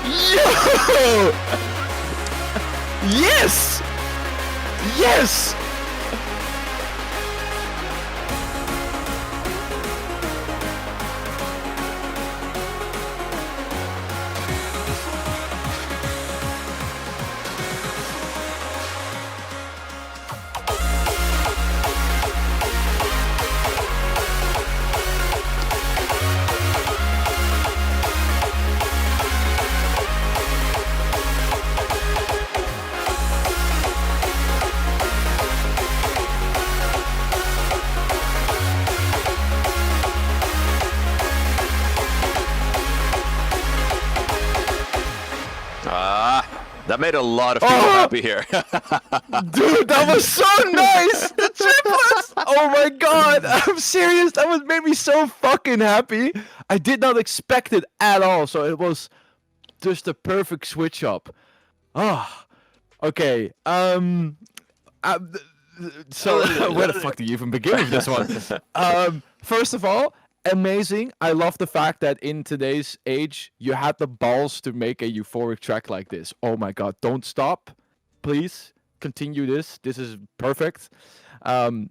Yo! Yes! Yes! That made a lot of people happy here. Dude, that was so nice! The triplets! Oh my god, I'm serious. That was made me so fucking happy. I did not expect it at all, so it was just a perfect switch up. Ah, okay. So where the fuck do you even begin with this one? First of all, amazing. I love the fact that in today's age, you had the balls to make a euphoric track like this. Oh my god, don't stop. Please continue this. This is perfect. Other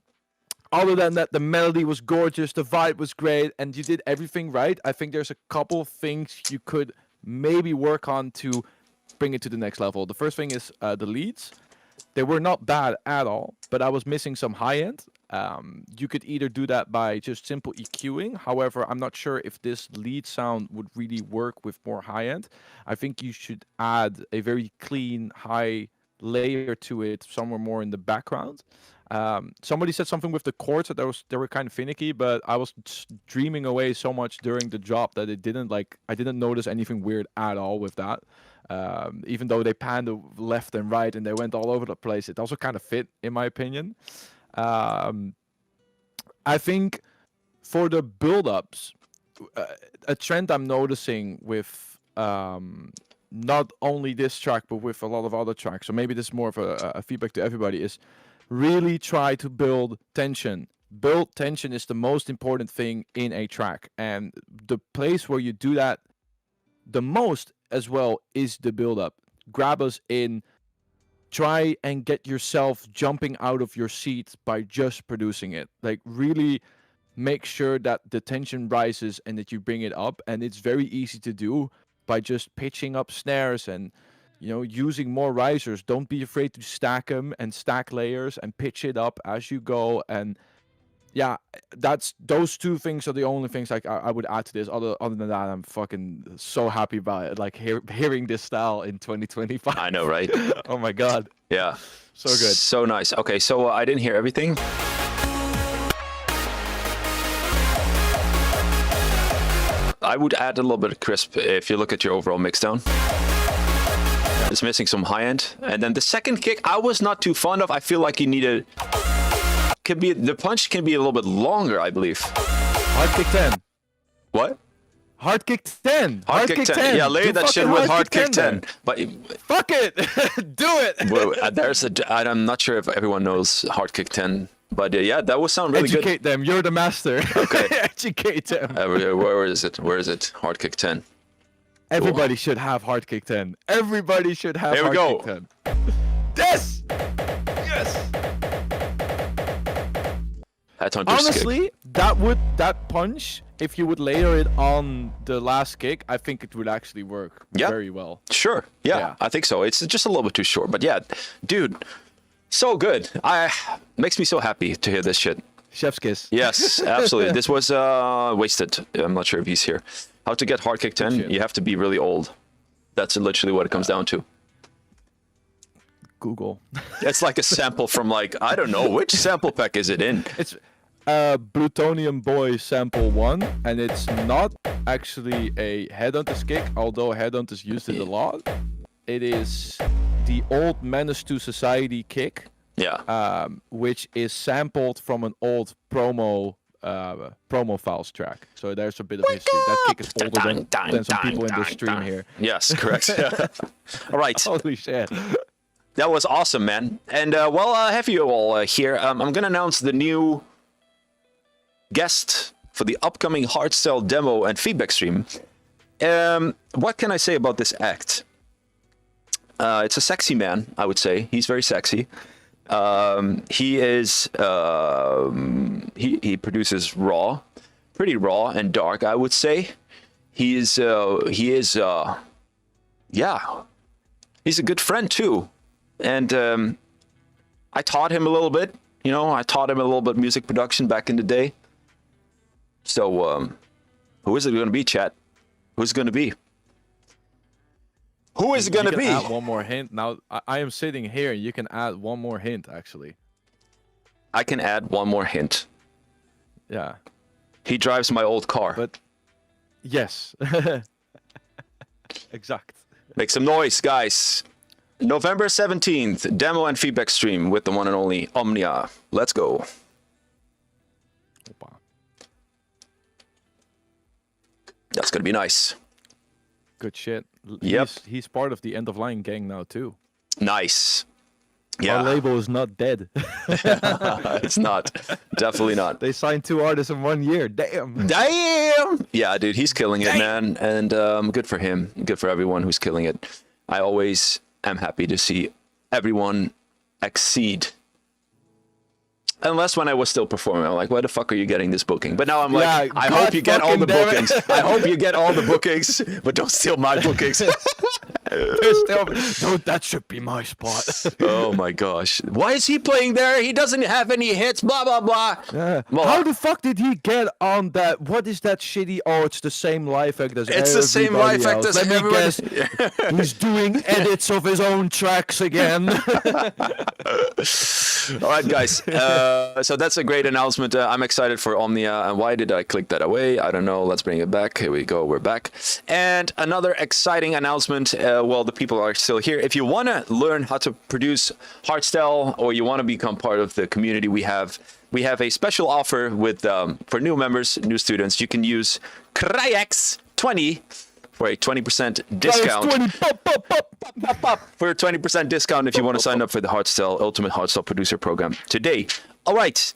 than that, the melody was gorgeous, the vibe was great, and you did everything right. I think there's a couple of things you could maybe work on to bring it to the next level. The first thing is the leads. They were not bad at all, but I was missing some high end. You could either do that by just simple EQing. However, I'm not sure if this lead sound would really work with more high end. I think you should add a very clean high layer to it somewhere more in the background. Somebody said something with the chords that they were kind of finicky, but I was dreaming away so much during the drop that I didn't notice anything weird at all with that. Even though they panned left and right and they went all over the place, it also kind of fit, in my opinion. I think for the build-ups, a trend I'm noticing with not only this track, but with a lot of other tracks, so maybe this is more of a feedback to everybody, is really try to build tension. Build tension is the most important thing in a track, and the place where you do that the most as well is the build-up. Grab us in. Try and get yourself jumping out of your seat by just producing it. Like, really make sure that the tension rises and that you bring it up. And it's very easy to do by just pitching up snares and, using more risers. Don't be afraid to stack them and stack layers and pitch it up as you go. And yeah, those two things are the only things I would add to this. Other than that, I'm fucking so happy about it. Like hearing this style in 2025. I know, right? Oh my god. Yeah. So good. So nice. Okay, so I didn't hear everything. I would add a little bit of crisp if you look at your overall mix down. It's missing some high end. And then the second kick, I was not too fond of. I feel like you needed... the punch can be a little bit longer, I believe. Hard kick 10. What? Hard kick 10. Hard kick 10. Yeah, lay that shit with hard kick 10. But fuck it. Do it. Well, I'm not sure if everyone knows hard kick 10. But yeah, that would sound really Educate good. them. You're the master. Okay. Educate them. Where is it? Where is it? Hard kick 10. Everybody should have hard kick 10. Everybody should have Here we hard go. kick 10. Yes. Yes. Honestly, that punch, if you would layer it on the last kick, I think it would actually work very well. Sure. Yeah, I think so. It's just a little bit too short, but yeah, dude, so good. Makes me so happy to hear this shit. Chef's kiss. Yes, absolutely. This was wasted. I'm not sure if he's here. How to get hard kick 10? You have to be really old. That's literally what it comes down to. Google. It's like a sample from I don't know, which sample pack is it in? It's Plutonium Boy sample 1, and it's not actually a Headhunters kick, although Headhunters used it a lot. It is the old Menace to Society kick, which is sampled from an old promo files track. So there's a bit of history. That kick is older than some people in this stream here. Yes, correct. All right. Holy shit. That was awesome, man. And while I have you all here, I'm going to announce the new guest for the upcoming Hardstyle demo and feedback stream. What can I say about this act? It's a sexy man, I would say. He's very sexy. He is he produces raw, pretty raw and dark, I would say. He is yeah, he's a good friend too, and I taught him a little bit. You know, I taught him a little bit music production back in the day. So who is it going to be, chat? Who's it going to be? Who is it going to be? Add one more hint. Now I am sitting here. You can add one more hint, actually. I can add one more hint. Yeah. He drives my old car. But yes. Exact. Make some noise, guys. November 17th, demo and feedback stream with the one and only Omnia. Let's go. Opa. That's going to be nice. Good shit. Yep. He's part of the End of Line gang now, too. Nice. Yeah. Our label is not dead. It's not. Definitely not. They signed 2 artists in 1 year. Damn. Damn. Yeah, dude, he's killing it, man. And good for him. Good for everyone who's killing it. I always am happy to see everyone exceed. Unless when I was still performing, I'm like, why the fuck are you getting this booking? But now I'm like, Yeah, I God hope you get all the fucking damn bookings. I hope you get all the bookings, but don't steal my bookings. No, that should be my spot. Oh my gosh. Why is he playing there? He doesn't have any hits, blah, blah, blah. Well, How the fuck did he get on that? What is that shitty? Oh, it's the same life act as It's the same everybody life act else. as Let me everybody. guess. He's doing edits of his own tracks again. All right, guys. So that's a great announcement. I'm excited for Omnia. And why did I click that away? I don't know. Let's bring it back. Here we go. We're back. And another exciting announcement. Well, the people are still here. If you want to learn how to produce hardstyle, or you want to become part of the community, we have a special offer with for new members, new students. You can use CRYEX 20 for a 20% discount. For a 20% discount if you want to sign up for the Hardstyle Ultimate Hardstyle Producer Program today. All right.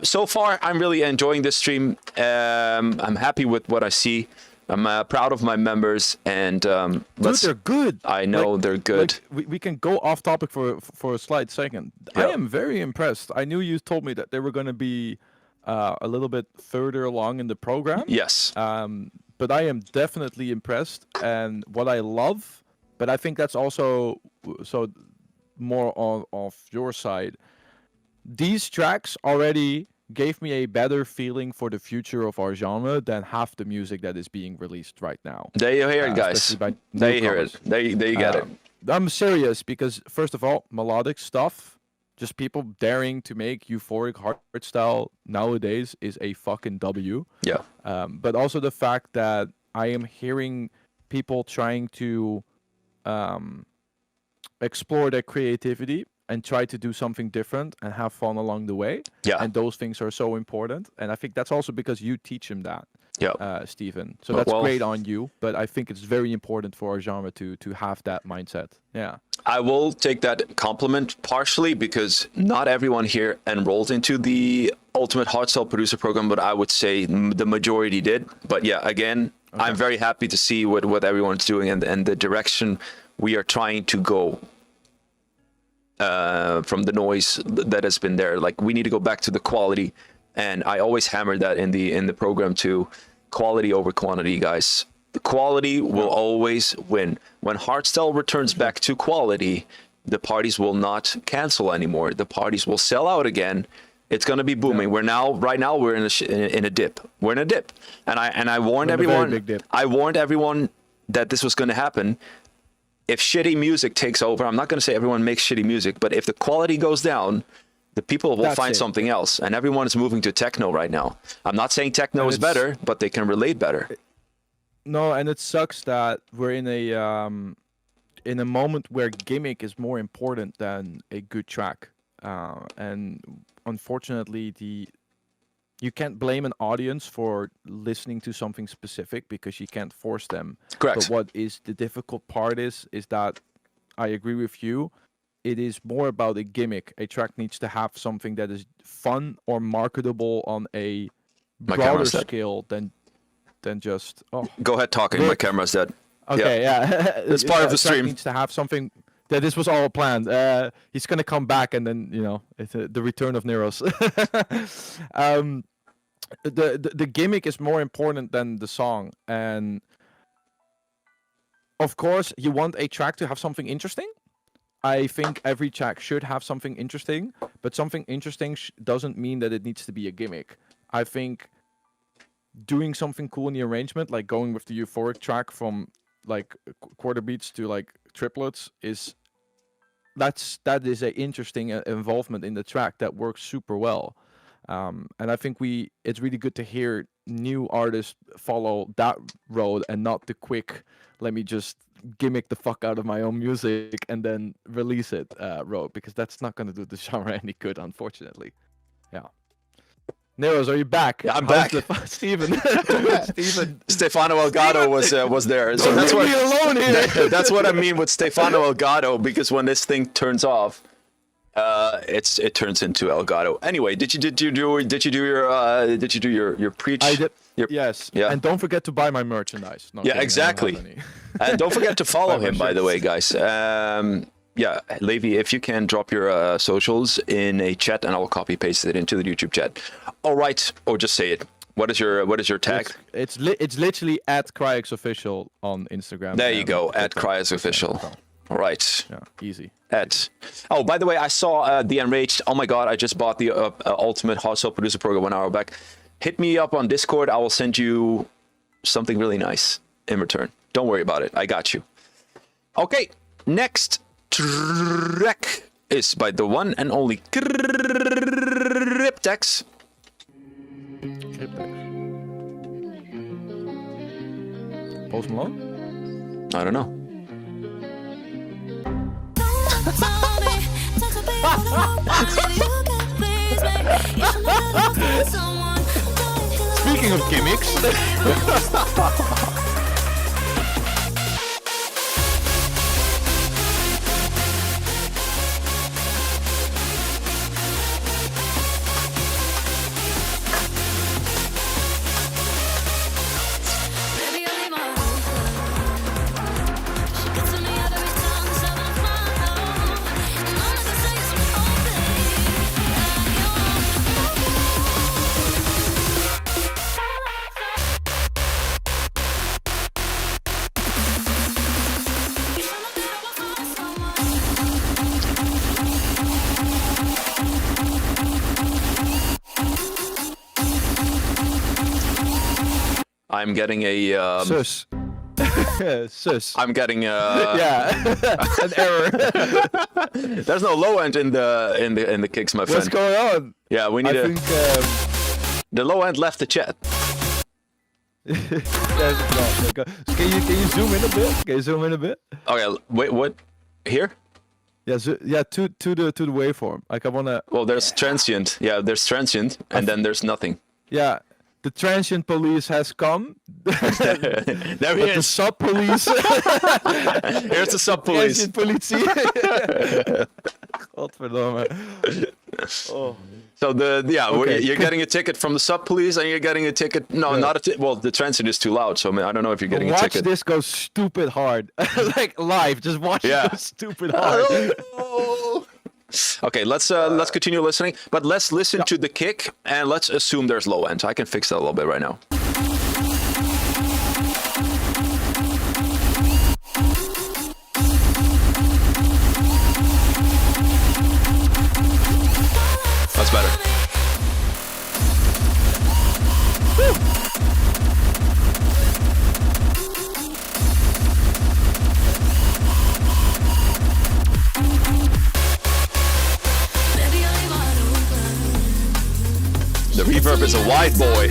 So far, I'm really enjoying this stream. I'm happy with what I see. I'm proud of my members, and Dude, they're good. I know they're good. We can go off topic for a slight second. Yeah. I am very impressed. I knew you told me that they were going to be a little bit further along in the program. Yes. But I am definitely impressed, and what I love, but I think that's also so more on off your side. These tracks already gave me a better feeling for the future of our genre than half the music that is being released right now. There you hear it, guys. Especially by There you hear it. newcomers. There you get it. I'm serious because, first of all, melodic stuff, just people daring to make euphoric hardstyle nowadays is a fucking W. Yeah. But also the fact that I am hearing people trying to explore their creativity and try to do something different and have fun along the way. Yeah. And those things are so important. And I think that's also because you teach them that. Yeah. Stephen. So Well- that's great on you, but I think it's very important for our genre to have that mindset. Yeah. I will take that compliment partially because not everyone here enrolled into the Ultimate Hardstyle Producer Program, but I would say the majority did. But yeah, again, I'm very happy to see what everyone's doing and the direction we are trying to go from the noise that has been there. Like, we need to go back to the quality, and I always hammer that in the program too. Quality over quantity, guys. The quality will always win. When hardstyle returns back to quality, the parties will not cancel anymore. The parties will sell out again. It's going to be booming. Right now we're in a dip. We're in a dip, and I warned We're in a very everyone. big dip. I warned everyone that this was going to happen. If shitty music takes over, I'm not going to say everyone makes shitty music, but if the quality goes down, the people will That's find it. something else. And everyone is moving to techno right now. I'm not saying techno And is it's- better, but they can relate better. No, and it sucks that we're in a moment where gimmick is more important than a good track. And unfortunately, you can't blame an audience for listening to something specific because you can't force them. Correct. But what is the difficult part is that I agree with you. It is more about a gimmick. A track needs to have something that is fun or marketable on a My camera broader set. scale than than just Go ahead talking. My camera's dead. Okay, yeah. It's part of the Track stream. needs to have something. Yeah, this was all planned. He's gonna come back, and then it's the return of Neros. The gimmick is more important than the song, and of course, you want a track to have something interesting. I think every track should have something interesting, but something interesting doesn't mean that it needs to be a gimmick. I think doing something cool in the arrangement, like going with the euphoric track from like quarter beats to like triplets, that is a interesting involvement in the track that works super well. And I think it's really good to hear new artists follow that road and not the quick, let me just gimmick the fuck out of my own music and then release it road, because that's not going to do the genre any good, unfortunately. Yeah. Neros, are you back? Yeah, I'm back. Steven. Stefano Elgato was there. So that's Leave me alone here. that's what I mean with Stefano Elgato, because when this thing turns off, it turns into Elgato. Anyway, did you do your preach? I did. Yes. Yeah. And don't forget to buy my merchandise. Not Yeah, kidding, exactly. I don't have any. And don't forget to follow Buy my him, by the shirts. way, guys. Yeah, Levi, if you can drop your socials in a chat, and I'll copy paste it into the YouTube chat. All right, or just say it. What is your tag? It's literally at CRYEX official on Instagram. There you and go, at TikTok. CRYEX official. All right. Yeah, easy. Oh, by the way, I saw the Enraged. Oh my God, I just bought the Ultimate Hardstyle Producer Program 1 hour back. Hit me up on Discord. I will send you something really nice in return. Don't worry about it. I got you. Okay, next track is by the one and only Cryptex. Post Malone? I don't know. Speaking of gimmicks. I'm getting a Sus. Sus. I'm getting Yeah. An error. There's no low end in the kicks, my friend. What's going on? Yeah, we need I think the low end left the chat. there's no. Can you zoom in a bit? Can you zoom in a bit? Okay, wait, what? Here? Yeah, to the waveform. Like I wanna. Well, there's transient. Yeah, there's transient, and then there's nothing. Yeah, the transient police has come. There he The is. sub police. Here's the sub police. Transient politie. Godverdomme. Oh. So Okay. you're getting a ticket from the sub police, and you're getting a ticket. No, not a ticket. Well, the transient is too loud, so I don't know if you're getting a Watch ticket. this go stupid hard. Like live, just watch Yeah. it go stupid hard. Okay, let's continue listening, but let's listen to the kick, and let's assume there's low end. I can fix that a little bit right now. That's better. The reverb is a wide boy.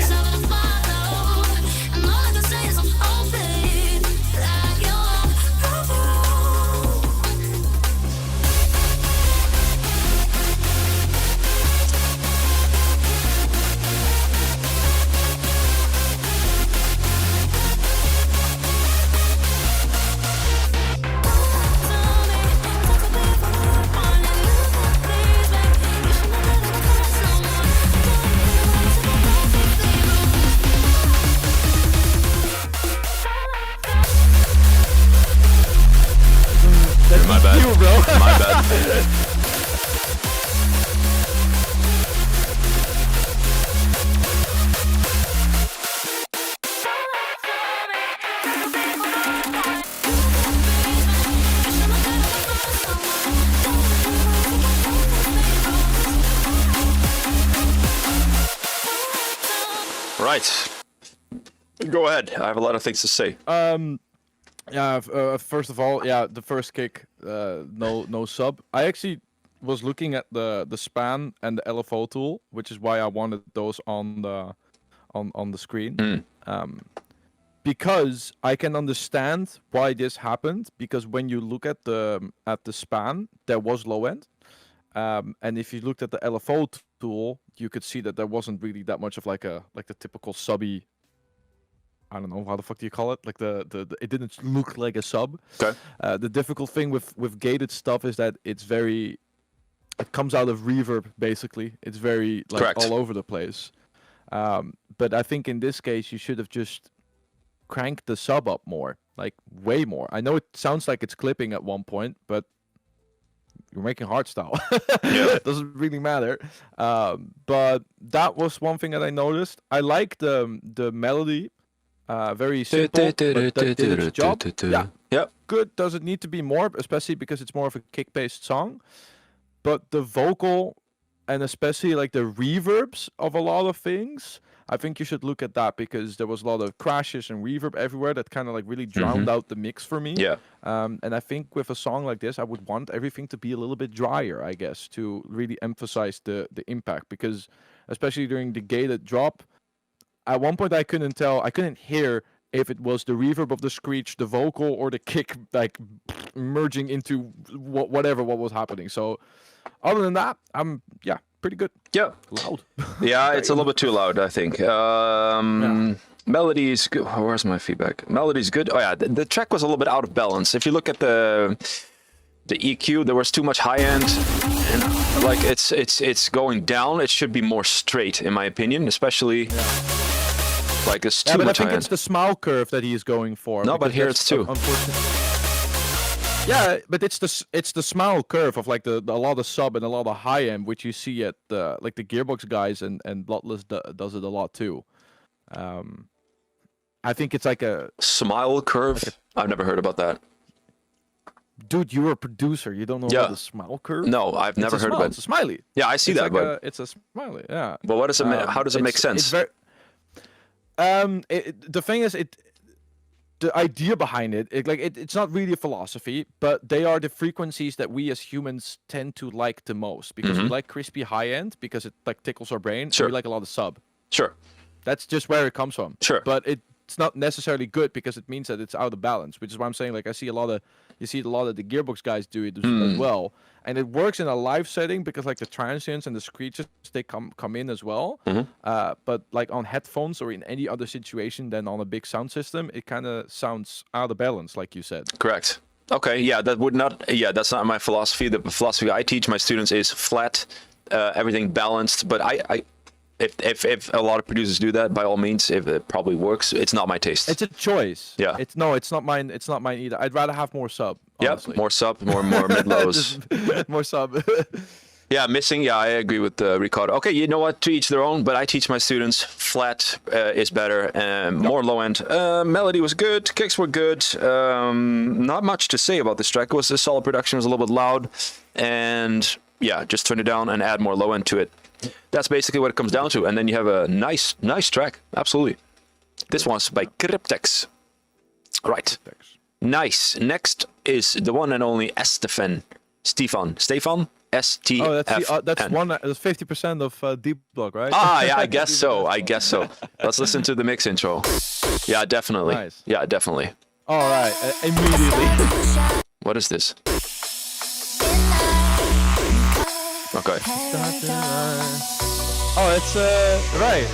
bro. My bad. Right. Go ahead. I have a lot of things to say. Yeah. First of all, yeah, the first kick, no sub. I actually was looking at the span and the LFO tool, which is why I wanted those on the screen. Because I can understand why this happened. Because when you look at the span, there was low end. And if you looked at the LFO tool, you could see that there wasn't really that much of like the typical subby. I don't know how the fuck do you call it? Like the it didn't look like a sub. Okay. The difficult thing with gated stuff is that it comes out of reverb basically. It's very like Correct. all over the place. But I think in this case you should have just cranked the sub up more, like way more. I know it sounds like it's clipping at one point, but you're making hardstyle. It doesn't really matter. But that was one thing that I noticed. I like the melody. Very simple, but that did its job. Yeah, Yep. good. Does it need to be more, especially because it's more of a kick-based song? But the vocal and especially like the reverbs of a lot of things, I think you should look at that because there was a lot of crashes and reverb everywhere that kind of like really drowned out the mix for me. Yeah. And I think with a song like this, I would want everything to be a little bit drier, I guess, to really emphasize the impact because especially during the gated drop, at one point I couldn't hear if it was the reverb of the screech, the vocal, or the kick like merging into what was happening. So other than that, I'm pretty good. Yeah. Loud. Yeah, it's a little bit too loud, I think. Melody is good. Where's my feedback? Melody is good. Oh yeah, the track was a little bit out of balance. If you look at the EQ, there was too much high end, and like it's going down. It should be more straight, in my opinion, especially. Like it's too but much I think high it's end. the smile curve that he is going for. No, but because here that's it's two. Yeah, but it's the smile curve of like a lot of sub and a lot of high end, which you see at the Gearbox guys and Bloodless does it a lot too. I think it's like a Smile curve. I've never heard about that. dude. You're a producer. You don't know about the smile curve? No, I've never heard about It's a it. smiley. Yeah, I see It's that, like but it's a smiley. Yeah. but what does it? How does it make sense? It's very, the thing is, the idea behind it's not really a philosophy, but they are the frequencies that we as humans tend to like the most because we like crispy high end because it like tickles our brain. Sure. And we like a lot of sub. Sure. That's just where it comes from. Sure. But it's not necessarily good because it means that it's out of balance, which is why I'm saying like you see a lot of the Gearbox guys do it as well, and it works in a live setting because like the transients and the screeches they come in as well. But like on headphones or in any other situation than on a big sound system, it kind of sounds out of balance, like you said. Correct. Okay. Yeah, that's not my philosophy. The philosophy I teach my students is flat, everything balanced. But if a lot of producers do that, by all means, if it probably works, it's not my taste. It's a choice. Yeah. It's not mine. It's not mine either. I'd rather have more sub. Yep, Honestly. more sub, more mid lows. More sub. Yeah, missing. Yeah, I agree with Ricardo. Okay, you know what? To each their own. But I teach my students flat is better, more low end. Melody was good. Kicks were good. Not much to say about this track. It was a solid production. It was a little bit loud, and yeah, just turn it down and add more low end to it. That's basically what it comes down to, and then you have a nice track. Absolutely. This one's by Cryptex. Right. Nice. Next is the one and only Stefan. Stefan. S-T-F-N. Oh, that's 50% of Deep Block, right? Ah, yeah, I guess so. Let's listen to the mix intro. Yeah, definitely. Nice. Yeah, definitely. All right, immediately. What is this? Okay. Oh, it's right.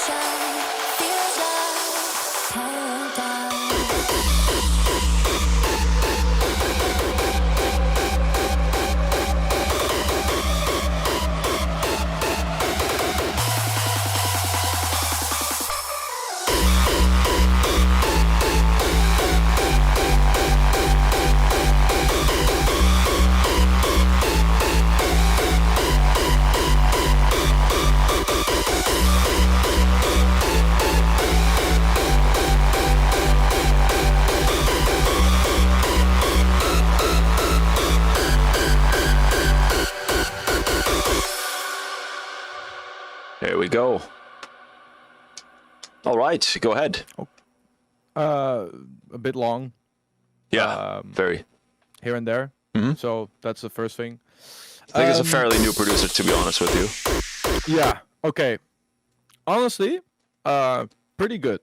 feels like paradise. There we go. All right, go ahead. A bit long Yeah, very. here and there. Mhm. So that's the first thing. I think it's a fairly new producer, to be honest with you. Yeah. Okay. Honestly, pretty good.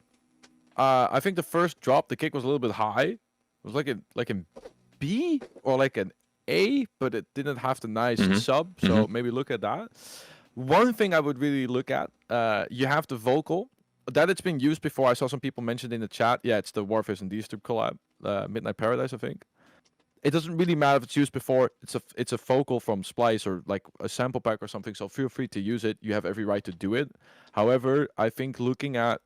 I think the first drop, the kick was a little bit high. It was like a B or like an A, but it didn't have the nice sub. So maybe look at that. One thing I would really look at, you have the vocal. That it's been used before. I saw some people mentioned in the chat. Yeah, it's the Warface and Dystori collab, Midnight Paradise, I think. It doesn't really matter if it's used before. It's a vocal from Splice or like a sample pack or something. So feel free to use it. You have every right to do it. However, I think looking at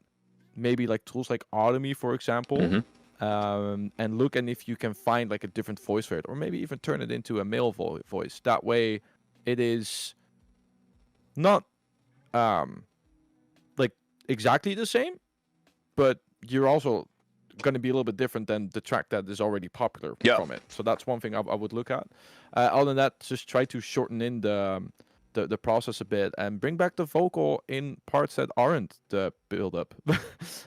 maybe like tools like Automy, for example, and look and if you can find like a different voice for it, or maybe even turn it into a male voice. That way, it is not like exactly the same, but you're also going to be a little bit different than the track that is already popular from it. So that's one thing I would look at. Other than that, just try to shorten in the process a bit and bring back the vocal in parts that aren't the build up.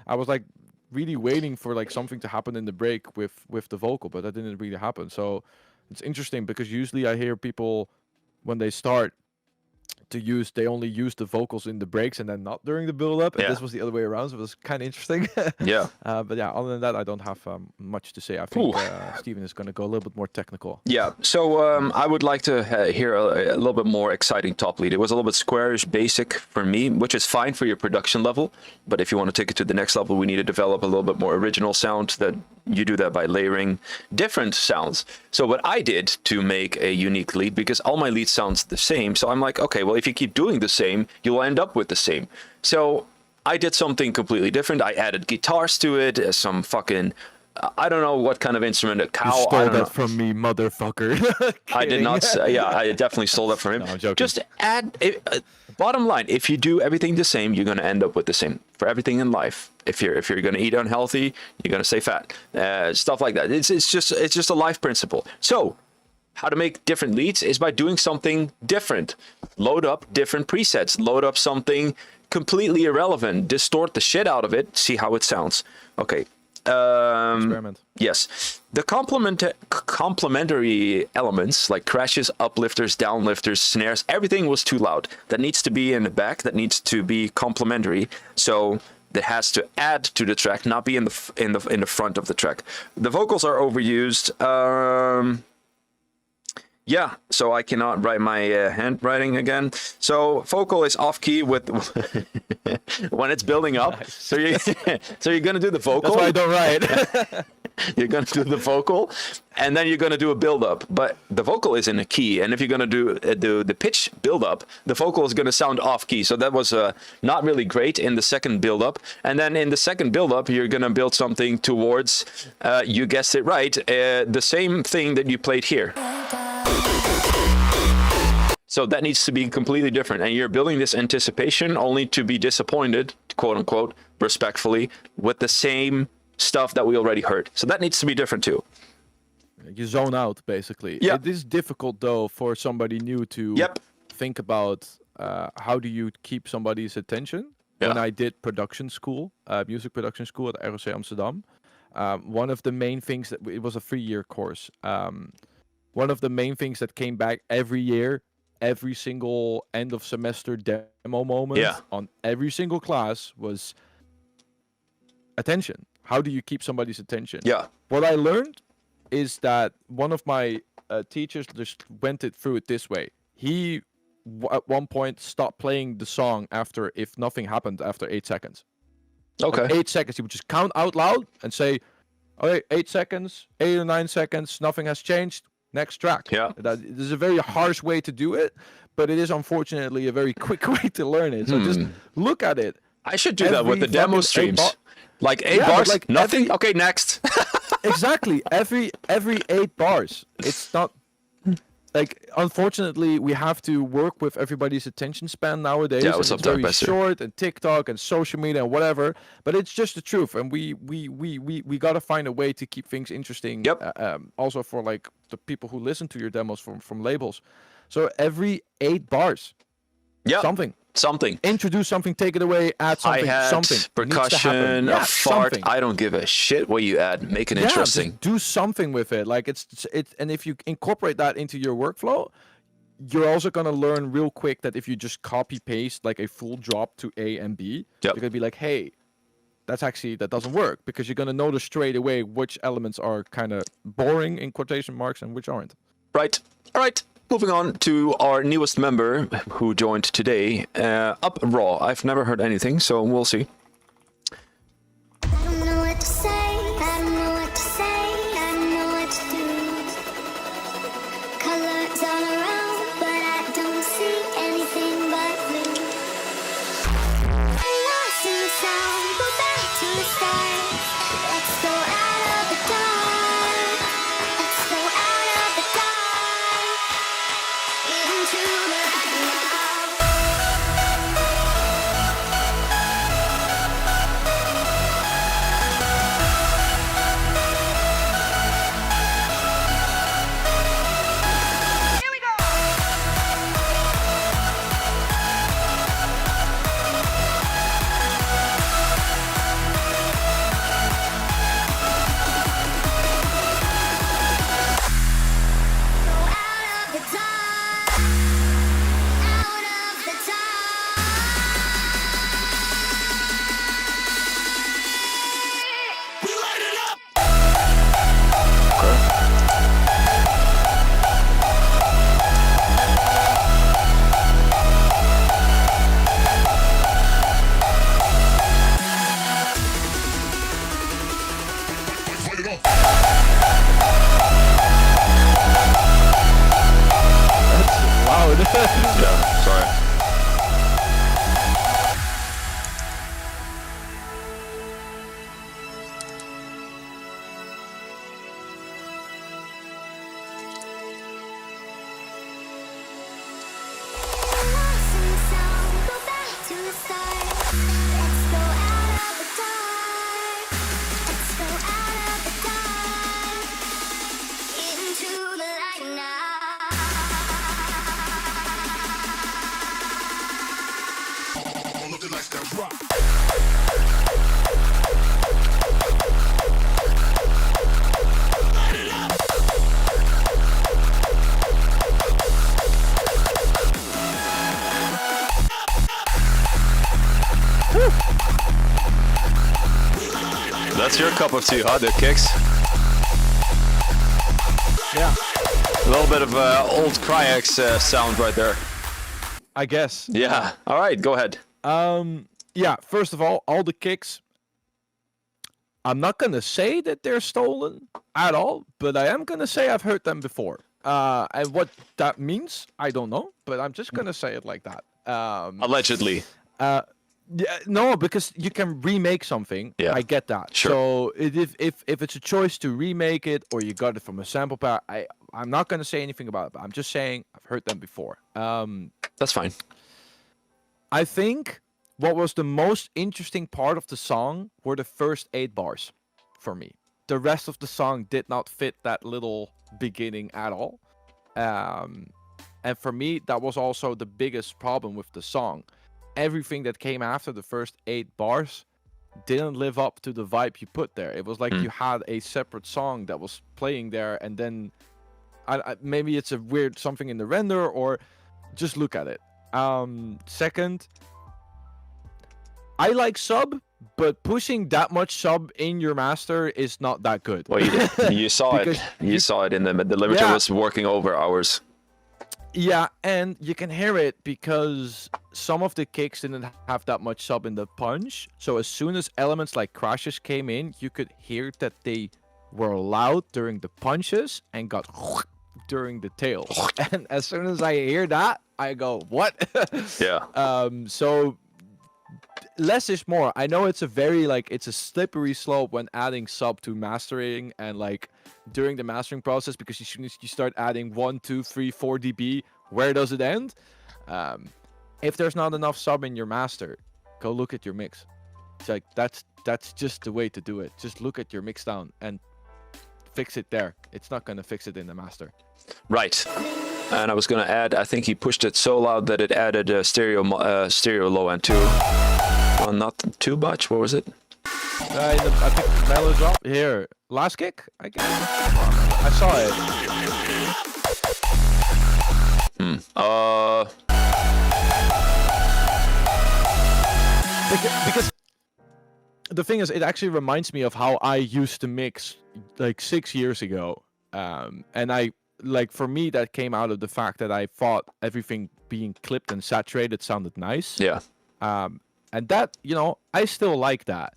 I was like really waiting for like something to happen in the break with the vocal, but that didn't really happen. So it's interesting because usually I hear people when they start they only use the vocals in the breaks and then not during the build up, and this was the other way around, so it was kind of interesting. Yeah. But yeah, other than that, I don't have much to say. I think Steven is going to go a little bit more technical. Yeah, so I would like to hear a little bit more exciting top lead. It was a little bit squarish, basic for me, which is fine for your production level. But if you want to take it to the next level, we need to develop a little bit more original sound. That you do that by layering different sounds. So what I did to make a unique lead, because all my leads sounds the same, so I'm like, okay, well, if you keep doing the same, you'll end up with the same. So I did something completely different. I added guitars to it, some fucking, I don't know what kind of instrument, a cow. You stole I don't that know. from me, motherfucker. I did not say, yeah, I definitely stole that from him. No, I'm joking. Just add, bottom line, if you do everything the same, you're going to end up with the same for everything in life. If you're going to eat unhealthy, you're going to stay fat, stuff like that. It's just a life principle. So how to make different leads is by doing something different. Load up different presets, load up something completely irrelevant, distort the shit out of it, see how it sounds. Okay. Experiment. Yes. The complementary elements like crashes, uplifters, downlifters, snares, everything was too loud. That needs to be in the back, that needs to be complementary. So that has to add to the track, not be in the front of the track. The vocals are overused. Yeah, so I cannot write my handwriting again. So vocal is off key with when it's building up. Nice. So you're gonna do the vocal. That's why I don't write. You're gonna do the vocal, and then you're gonna do a build up. But the vocal is in a key, and if you're gonna do the pitch build up, the vocal is gonna sound off key. So that was not really great in the second build up. And then in the second build up, you're gonna build something towards, you guessed it right, the same thing that you played here. So that needs to be completely different. And you're building this anticipation only to be disappointed, quote unquote, respectfully, with the same stuff that we already heard. So that needs to be different too. You zone out, basically. Yeah. It is difficult, though, for somebody new to think about how do you keep somebody's attention. Yeah. When I did production school, music production school at ROC Amsterdam, one of the main things that it was a 3-year course. One of the main things that came back every year, every single end of semester demo moment on every single class was attention. How do you keep somebody's attention? Yeah. What I learned is that one of my teachers just went through it this way. He at one point stop playing the song after if nothing happened after 8 seconds. Okay. Like 8 seconds, he would just count out loud and say, okay, 8 seconds, 8 or 9 seconds, nothing has changed, next track. Yeah. That is a very harsh way to do it, but it is unfortunately a very quick way to learn it. So just look at it. I should do that with Every the demo fucking streams. Like 8 Yeah, but bars, like nothing. Okay, next. Exactly. Every 8 bars. It's not like, unfortunately, we have to work with everybody's attention span nowadays. Yeah, and what's up, it's very Dark Bester? short, and TikTok and social media and whatever. But it's just the truth, and we gotta find a way to keep things interesting. Yep. Also for like the people who listen to your demos from labels. So every 8 bars, Yeah. something. Something. Introduce something, take it away, add something. Hi-hat, something needs to happen. percussion, Yeah, a fart. something. I don't give a shit what you add. Make it Yeah, interesting. just do something with it. Like it's and if you incorporate that into your workflow, you're also gonna learn real quick that if you just copy paste like a full drop to A and B, Yep. you're gonna be like, hey, that doesn't work, because you're gonna notice straight away which elements are kind of boring in quotation marks and which aren't. Right. All right. Moving on to our newest member who joined today. Up Raw. I've never heard anything, so we'll see. I don't know what to say, I don't know what to say, I don't know what to do. Colors all around, but I don't see anything but blue. I'm lost in the sound, go back to the start. Let's go out of the dark. Let's go out of the dark. Into the light now. Go out of the dark. Out of the dark. We light it up. Wow. Yeah, sorry. Lost in the sound, go back to the start. Let's go out of the dark. Let's go out of the dark. Into the light now. Looking like that rock. That's your cup of tea, huh? The kicks. Yeah, A little bit of old Kryax sound right there. I guess. Yeah. All right, go ahead. Yeah, first of all the kicks, I'm not gonna say that they're stolen at all, but I am gonna say I've heard them before. And what that means, I don't know, but I'm just gonna say it like that. Allegedly. Yeah, no, because you can remake something. Yeah. I get that. Sure. So if it's a choice to remake it or you got it from a sample pack, I'm not gonna say anything about it. But I'm just saying I've heard them before. That's fine. I think what was the most interesting part of the song were the first 8 bars for me. The rest of the song did not fit that little beginning at all. And for me, that was also the biggest problem with the song. Everything that came after the first 8 bars didn't live up to the vibe you put there. It was like you had a separate song that was playing there, and then maybe it's a weird something in the render, or just look at it. Second, I like sub, but pushing that much sub in your master is not that good. Well, you saw it. Because You saw it in the limiter Yeah. was working over hours. Yeah, and you can hear it because some of the kicks didn't have that much sub in the punch. So as soon as elements like crashes came in, you could hear that they were loud during the punches and got during the tail. And as soon as I hear that, I go, what? Yeah. So less is more. I know it's a very it's a slippery slope when adding sub to mastering and during the mastering process, because as soon as you start adding 1, 2, 3, 4 dB, where does it end? If there's not enough sub in your master, go look at your mix. It's like that's just the way to do it. Just look at your mix down and fix it there. It's not gonna fix it in the master. Right. And I was gonna add, I think he pushed it so loud that it added stereo low end too. Well, not too much. What was it? I think mellow drop here. Last kick, I guess. I saw it. Because the thing is, it actually reminds me of how I used to mix 6 years ago. And I for me, that came out of the fact that I thought everything being clipped and saturated sounded nice. Yeah. And that, I still like that.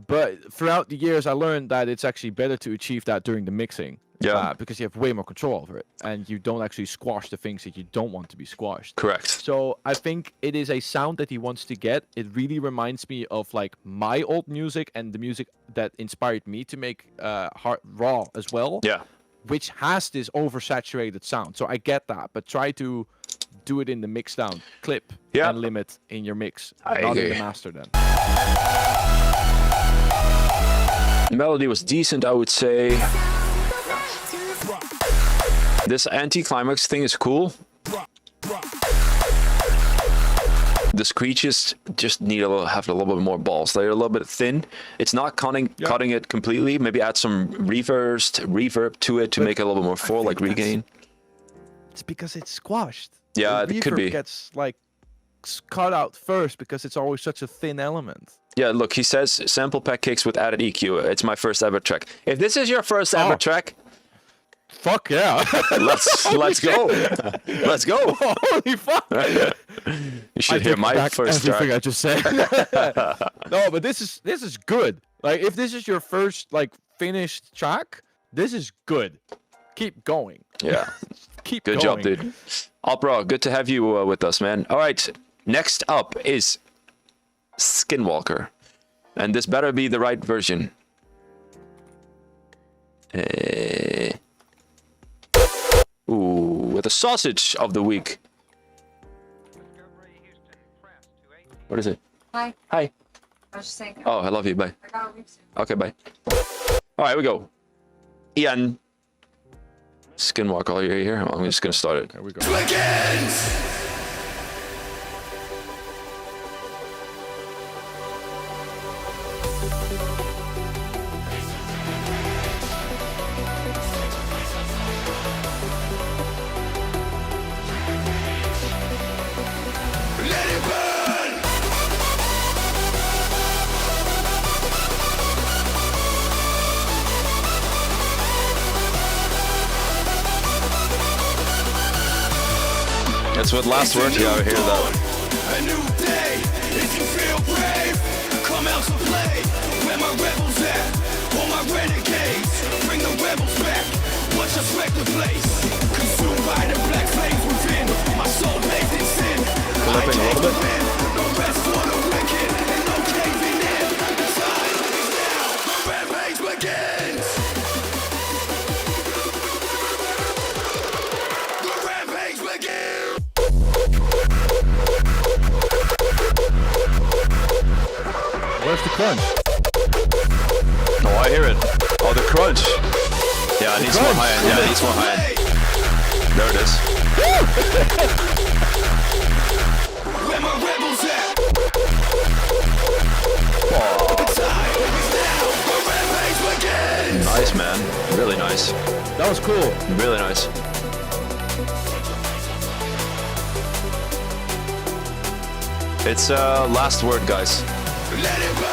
But throughout the years, I learned that it's actually better to achieve that during the mixing. Yeah. Because you have way more control over it. And you don't actually squash the things that you don't want to be squashed. Correct. So I think it is a sound that he wants to get. It really reminds me of my old music and the music that inspired me to make raw as well. Yeah. Which has this oversaturated sound. So I get that. But try to do it in the mix down, clip, and limit in your mix. I not agree. in the master then. Melody was decent, I would say. This anti-climax thing is cool. The screeches just need have a little bit more balls. They're a little bit thin. It's not cutting it completely. Maybe add some reverb to it to make it a little bit more full, like regain. It's because it's squashed. Yeah, The it could reverb be. gets cut out first because it's always such a thin element. Yeah, look, he says sample pack kicks with added EQ. It's my first ever track. If this is your first ever track, fuck yeah. let's go. Let's go. Holy fuck. You should hear my first everything track. I just said. No, but this is good. If this is your first finished track, this is good. Keep going. Yeah. Keep Good going. job, dude. Alpro, good to have you with us, man. All right, next up is Skinwalker. And this better be the right version. Ooh, with the sausage of the week. What is it? Hi. Hi. I was just saying. Oh, I love you. Bye. I got a week soon. Okay, bye. All right, here we go. Ian. Skinwalker, are you here? I'm just going to start it. Here we go. That's what last word you hear though. A new day, if you feel brave, come out to play. Where my rebels at? All my renegades, bring the rebels back. Watch us wreck the place. Consumed by the black flames within. My soul bathed in sin. Clipping a little bit. No rest for the wicked, and no caving in. The time is now. The rampage begins. The rampage begins. Where's the crunch? Oh, I hear it. Oh, the crunch. Yeah, it needs more high end. Yeah, it needs more high end. There it is. Where my rebels at? Oh, The time is now. The rampage begins. nice, man. Really nice. That was cool. Really nice. It's last word, guys. Let it burn.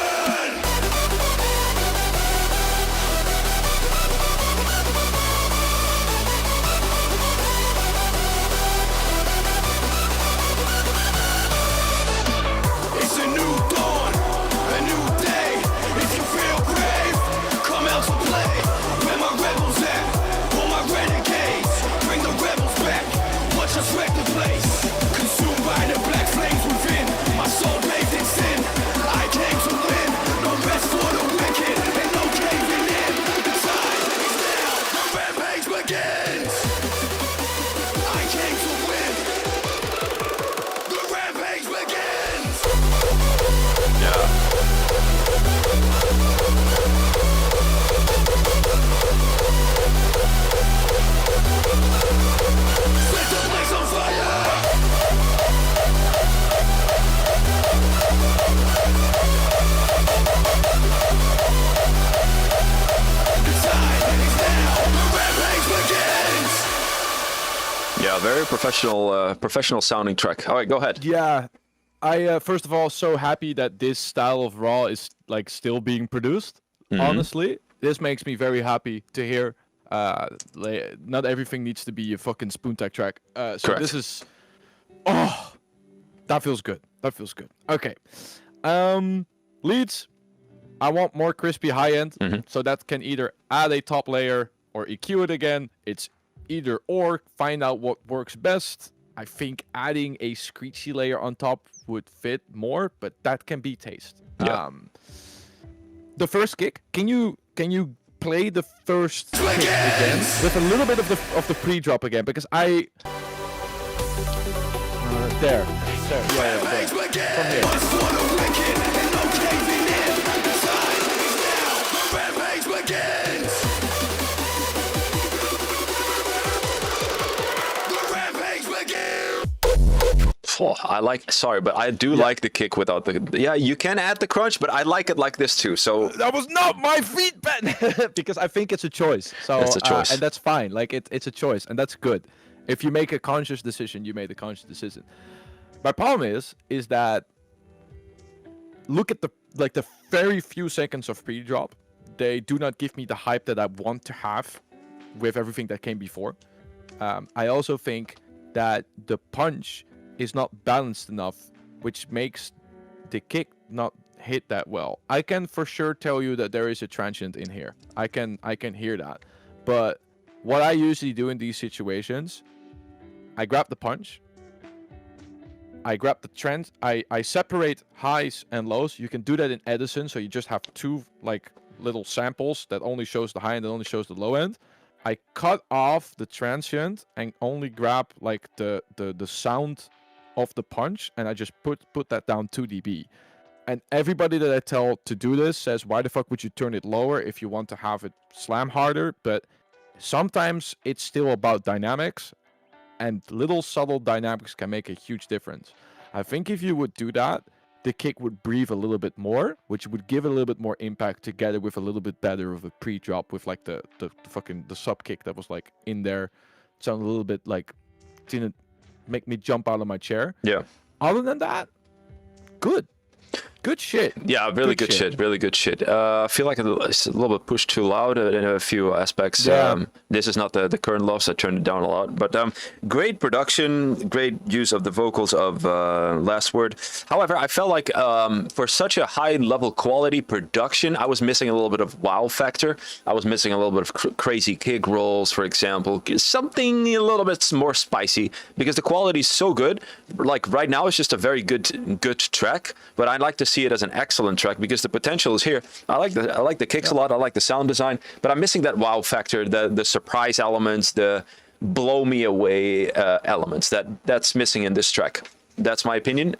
professional sounding track. All right, go ahead. Yeah, I first of all so happy that this style of raw is like still being produced. Honestly, this makes me very happy to hear. Not everything needs to be a fucking Spoontech track. So Correct. this is, that feels good. That feels good. Okay, leads. I want more crispy high end, so that can either add a top layer or EQ it again. It's either or. Find out what works best. I think adding a screechy layer on top would fit more, but that can be taste. Yeah. The first kick. Can you play the first kick again with a little bit of the pre-drop again? Because I there. Yeah, there. From here. Oh, sorry, but I do like the kick without the. Yeah, you can add the crunch, but I like it like this too. So that was not my feedback because I think it's a choice. So it's a choice, and that's fine. Like it's a choice, and that's good. If you make a conscious decision, you made a conscious decision. My problem is that look at the very few seconds of pre-drop. They do not give me the hype that I want to have with everything that came before. I also think that the punch is not balanced enough, which makes the kick not hit that well. I can for sure tell you that there is a transient in here. I can hear that. But what I usually do in these situations, I grab the punch, I grab the trend, I separate highs and lows. You can do that in Edison, so you just have two like little samples that only shows the high end and only shows the low end. I cut off the transient and only grab like the sound of the punch, and I just put that down 2 dB. And everybody that I tell to do this says, why the fuck would you turn it lower if you want to have it slam harder? But sometimes it's still about dynamics, and little subtle dynamics can make a huge difference. I think if you would do that, the kick would breathe a little bit more, which would give it a little bit more impact together with a little bit better of a pre-drop with like the sub kick that was like in there. It sounded a little bit like, didn't make me jump out of my chair. Yeah. Other than that, good shit. Yeah, really good shit. Really good shit. I feel like it's a little bit pushed too loud in a few aspects. Yeah. This is not the current low, so I turned it down a lot. But great production, great use of the vocals of Last Word. However, I felt like for such a high level quality production, I was missing a little bit of wow factor. I was missing a little bit of crazy kick rolls, for example. Something a little bit more spicy, because the quality is so good. Like right now, it's just a very good track. But I'd like to see it as an excellent track because the potential is here. I like the kicks a lot. I like the sound design, but I'm missing that wow factor, the surprise elements, the blow me away elements that's missing in this track. That's my opinion.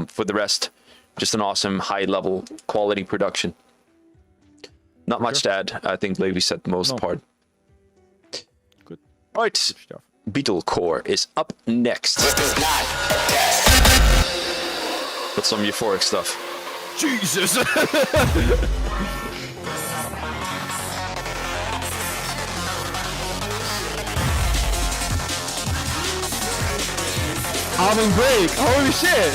For the rest, just an awesome high level quality production. Not much to add. I think Levi said the most part. Good. All right, Stuff. Beetle Core is up next. With some euphoric stuff. Jesus. I'm in break. Holy shit.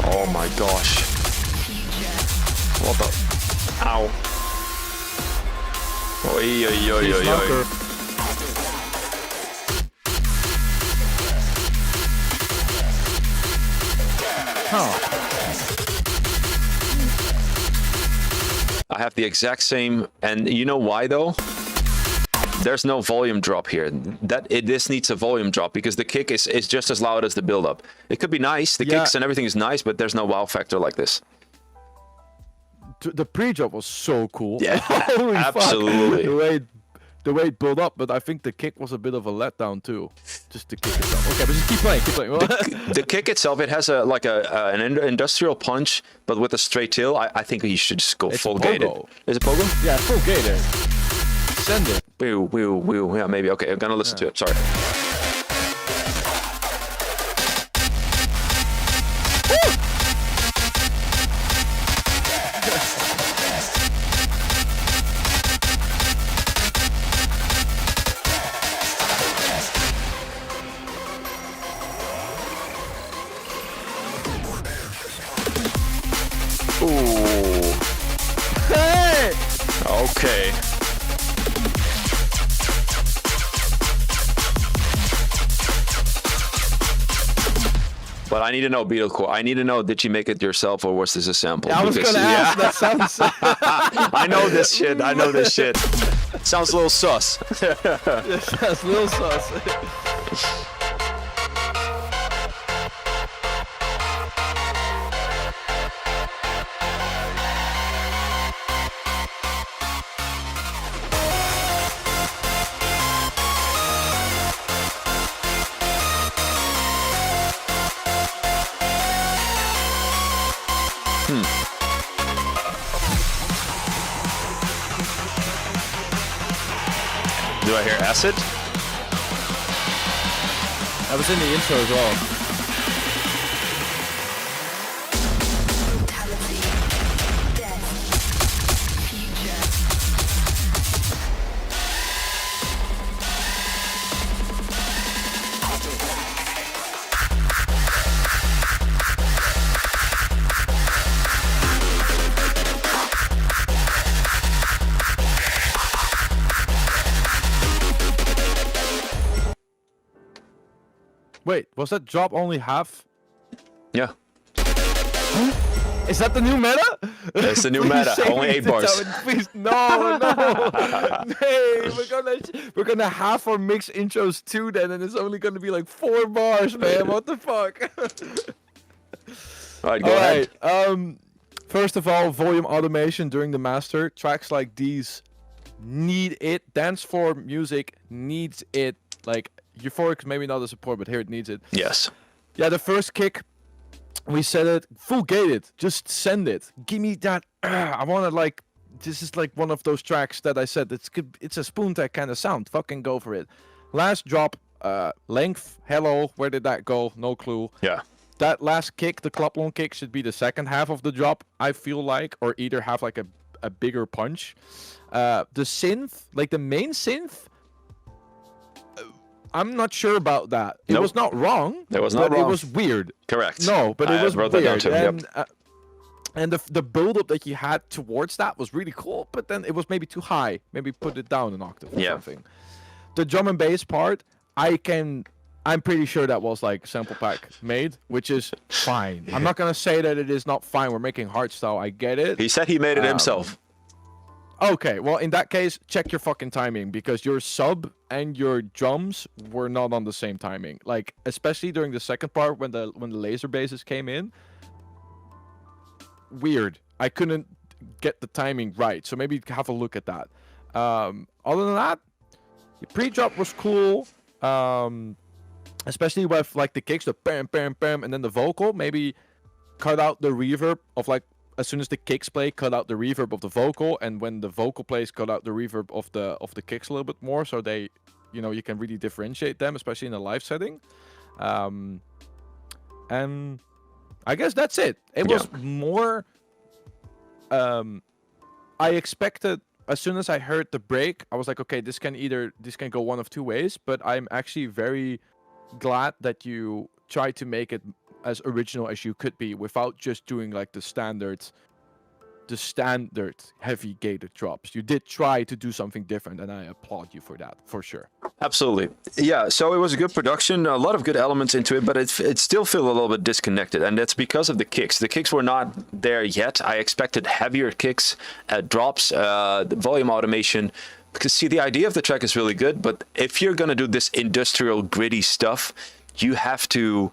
Oh my gosh. What the? Ow. Oi, oi, oi, oi, oi. I have the exact same, and you know why though? There's no volume drop here. This needs a volume drop because the kick is just as loud as the build-up. It could be nice, the kicks and everything is nice, but there's no wow factor like this. The pre-drop was so cool. Yeah, Holy absolutely. Fuck. the way it built up, but I think the kick was a bit of a letdown too. Just the kick itself. Okay, but just keep playing, keep playing. The kick itself, it has an industrial punch, but with a straight tail. I think you should just go It's full a gated. pogo. Is it pogo? Yeah, full gated. Send it. Woo. Yeah, maybe. Okay, I'm gonna listen to it. Sorry. Ooh. Hey! Okay. But I need to know, Beetle. I need to know, did you make it yourself or was this a sample? I was Because- gonna ask. That sounds. I know this shit. I know this shit. Sounds a little sus. That's a little sauce. Do I hear acid? That was in the intro as well. Wait, was that drop only half? Yeah. Is that the new meta? That's the new Please meta. say Only we 8 did bars. that one. Please, no. Hey, we're gonna half our mix intros too then, and it's only gonna be like 4 bars, man. What the fuck? All right, go ahead. Alright, first of all, volume automation during the master. Tracks like these need it. Dance floor music needs it. Like, Euphoric maybe not a support, but here it needs it. Yes. Yeah, the first kick, we said it, full gated. Just send it. Give me that. I want to like, this is like one of those tracks that I said, it's a spoon tech kind of sound. Fucking go for it. Last drop, length, hello, where did that go? No clue. Yeah. That last kick, the clap-on kick, should be the second half of the drop, I feel like, or either have like a bigger punch. The synth, like the main synth, I'm not sure about that. It Nope. was not wrong. It was not but wrong. It was weird. Correct. No, but it I was wrote weird. that down too. Yep. And the build-up that you had towards that was really cool, but then it was maybe too high. Maybe put it down an octave or Yeah. something. The drum and bass part, I'm pretty sure that was like sample pack made, which is fine. I'm not gonna say that it is not fine. We're making hardstyle. I get it. He said he made it himself. Okay, well in that case, check your fucking timing because your sub and your drums were not on the same timing. Like especially during the second part when the laser basses came in. Weird. I couldn't get the timing right, so maybe have a look at that. Other than that, the pre-drop was cool. Especially with like the kicks, the bam bam bam, and then the vocal. Maybe cut out the reverb of like. As soon as the kicks play, cut out the reverb of the vocal, and when the vocal plays, cut out the reverb of the kicks a little bit more, so they, you can really differentiate them, especially in a live setting. And I guess that's it. It was more. I expected as soon as I heard the break, I was like, okay, this can go one of two ways, but I'm actually very glad that you tried to make it as original as you could be without just doing like the standard heavy gated drops. You did try to do something different, and I applaud you for that, for sure. Absolutely. Yeah, so it was a good production, a lot of good elements into it, but it still feels a little bit disconnected, and that's because of the kicks. The kicks were not there yet. I expected heavier kicks, drops, the volume automation. Because, see, the idea of the track is really good, but if you're going to do this industrial, gritty stuff, you have to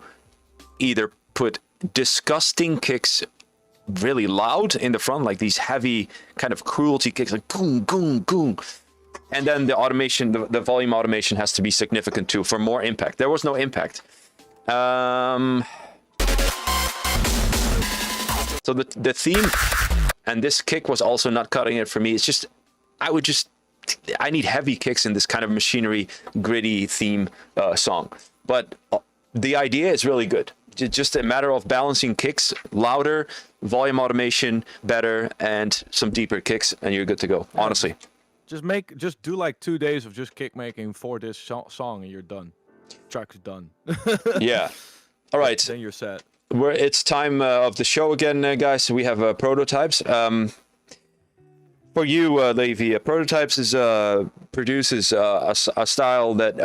either put disgusting kicks really loud in the front, like these heavy kind of cruelty kicks, like goom, goom, goom. And then the automation, the volume automation has to be significant too for more impact. There was no impact. So the theme and this kick was also not cutting it for me. It's just, I need heavy kicks in this kind of machinery, gritty theme song. But the idea is really good. Just a matter of balancing kicks, louder, volume automation better, and some deeper kicks, and you're good to go, honestly. Just do like 2 days of just kick making for this song and you're done. Track's done. Yeah. All right. Then you're set. It's time of the show again, guys. We have prototypes. For you, Levi, prototypes produces a style that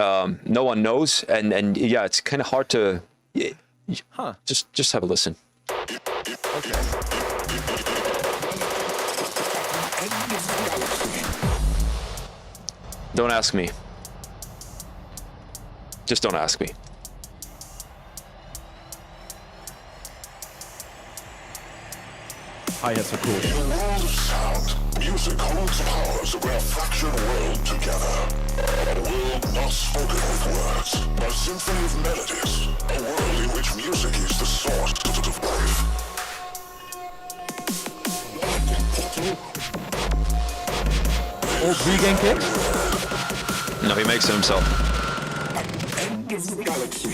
no one knows, and yeah, it's kind of hard to. Huh. Just have a listen. Okay. Don't ask me. Just don't ask me. Hi-hats are cool. In a world of sound, music holds powers where a fractured world together. A world not spoken with words, but a symphony of melodies. A world in which music is the source of life. Old vegan kick? No, he makes it himself. End of the galaxy.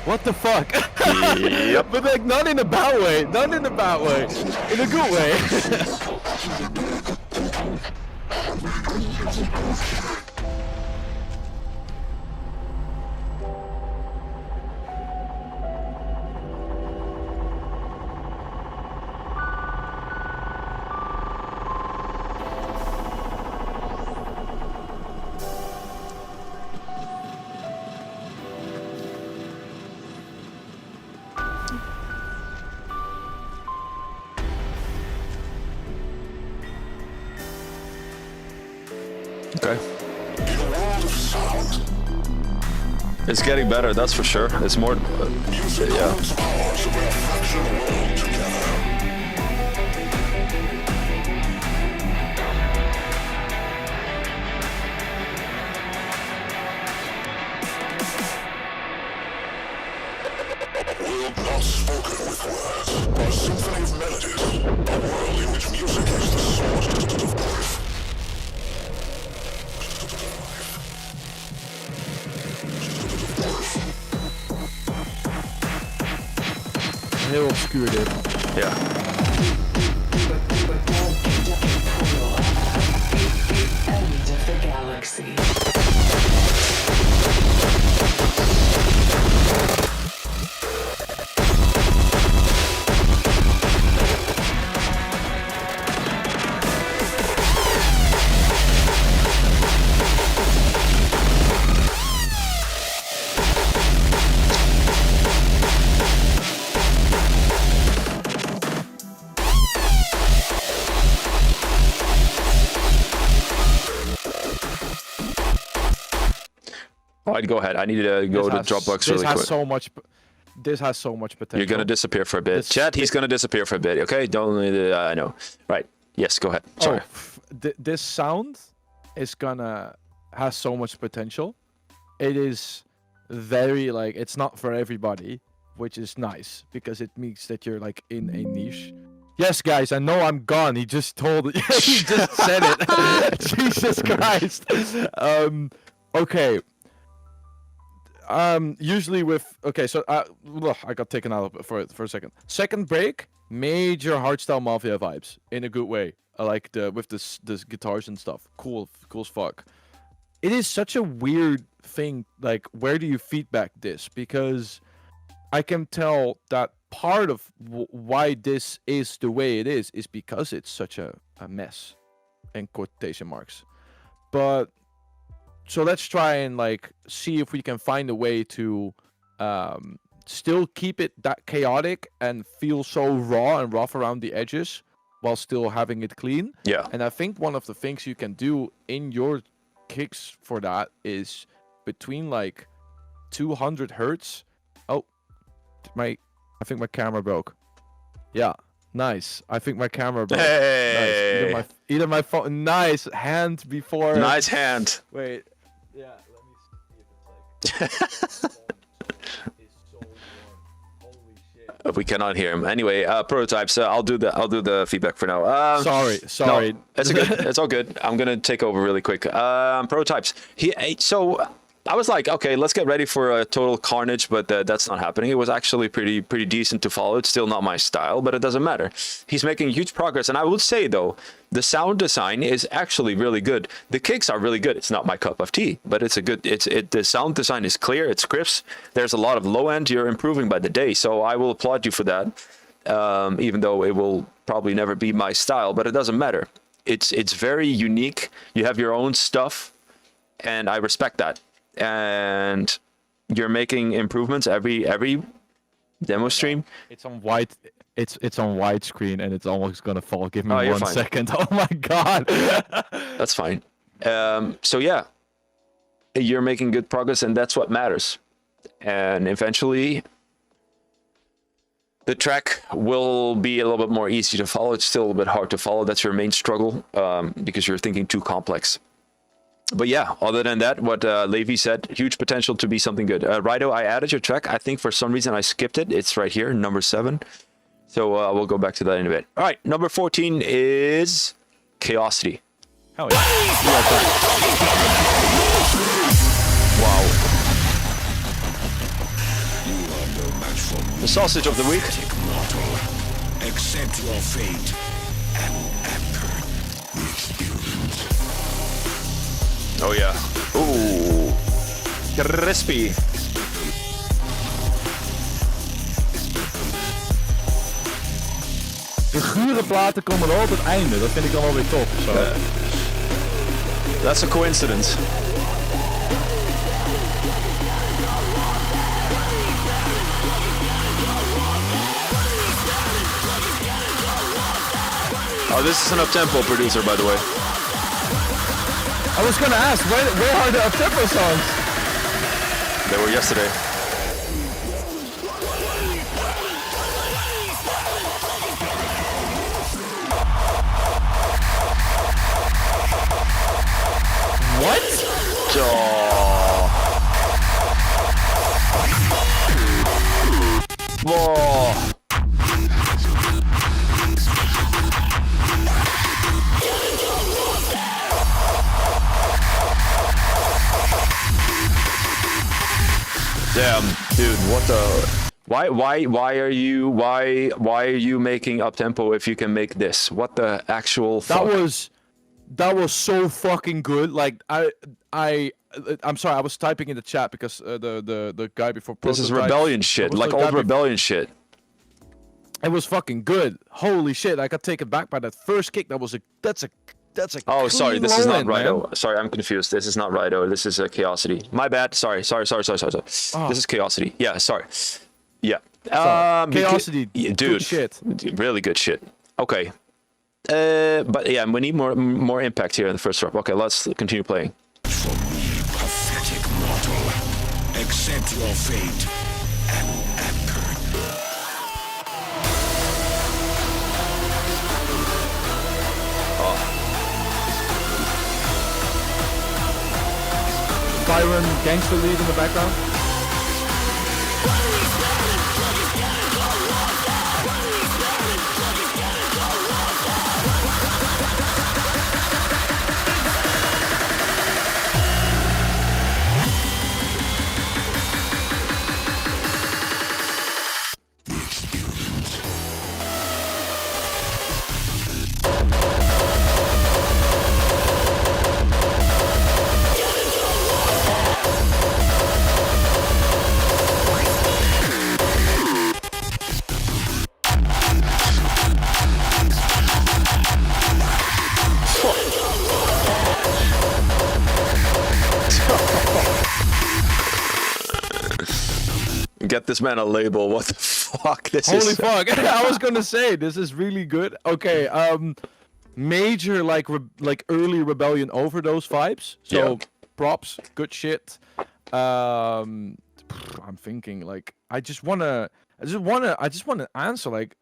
What the fuck? Yep. But like not in a bad way. Not in a bad way. In a good way. Okay. It's getting better, that's for sure. It's more, yeah. World not spoken with words, but a symphony of melodies. A world in which music is the source of life. Heel obscuur dit. Ja. End of the galaxy. I'd go ahead. I need to go to Dropbox really quick. This has so much potential. You're gonna disappear for a bit. Chat, he's gonna disappear for a bit. Okay, don't. I know. Right. Yes. Go ahead. Sorry. This sound is has so much potential. It is very like it's not for everybody, which is nice because it means that you're like in a niche. Yes, guys, I know I'm gone. He just told it. He just said it. Jesus Christ. Okay. Usually with so I got taken out of it for a second. Second break, major hardstyle mafia vibes in a good way. I like with this guitars and stuff. Cool as fuck. It is such a weird thing. Like, where do you feedback this? Because I can tell that part of why this is the way it is because it's such a mess, in quotation marks. But so let's try and like see if we can find a way to still keep it that chaotic and feel so raw and rough around the edges while still having it clean. Yeah. And I think one of the things you can do in your kicks for that is between like 200 hertz. Oh, I think my camera broke. Yeah, nice. I think my camera broke. Hey. Nice. Either my phone. Nice hand before. Nice hand. Wait. Yeah. Let me see if it's like. It's so warm. Holy shit. We cannot hear him. Anyway, prototypes. I'll do the feedback for now. Sorry. No, it's good. It's all good. I'm gonna take over really quick. Prototypes. So I was like, okay, let's get ready for a total carnage, but that's not happening. It was actually pretty decent to follow. It's still not my style, but it doesn't matter. He's making huge progress, and I would say though, the sound design is actually really good. The kicks are really good. It's not my cup of tea, but it's a good. The sound design is clear. It's crisp. There's a lot of low end. You're improving by the day, so I will applaud you for that. Even though it will probably never be my style, but it doesn't matter. It's very unique. You have your own stuff, and I respect that. And you're making improvements every demo stream. It's on wide. It's on widescreen and it's almost gonna fall. Give me you're 1 fine. second. Oh my god. That's fine. So yeah, you're making good progress, and that's what matters. And eventually, the track will be a little bit more easy to follow. It's still a little bit hard to follow. That's your main struggle, because you're thinking too complex. But yeah, other than that, what Levi said, huge potential to be something good. Rido, I added your track. I think for some reason I skipped it. It's right here, number 7. So we'll go back to that in a bit. All right, number 14 is Chaosity. Hell yeah. Wow. The sausage of the week. Accept your fate and anchor the experience. Oh yeah. Ooh. Crispy. De gure platen komen wel op het einde. Dat vind ik dan wel weer tof. Zo. That's a coincidence. Oh, this is an up-tempo producer, by the way. I was gonna ask, where are the up-tempo songs? They were yesterday. What? Whoa. Damn, dude, what the? Why are you making up tempo if you can make this? What the actual fuck? That was so fucking good. Like I'm sorry, I was typing in the chat because the guy before This is Prototypes- rebellion shit, was like the guy old rebellion shit. It was fucking good. Holy shit! I got taken back by that first kick. That's a. Oh, sorry, clean this is not roll-in, man. Rido. Sorry, I'm confused. This is not Rido. This is Chaosity. My bad. Sorry. Oh. This is Chaosity. Yeah, sorry. Yeah. Chaosity, dude, good shit. Really good shit. Okay. But yeah, we need more impact here in the first drop. Okay, let's continue playing. For me, pathetic mortal, accept your fate and anchor. Byron gangster lead in the background. get this man a label. What the fuck? This Holy is fuck! I was gonna say this is really good. Okay, major like early Rebellion Overdose vibes. So Yeah. props, good shit. I'm thinking like I just wanna answer like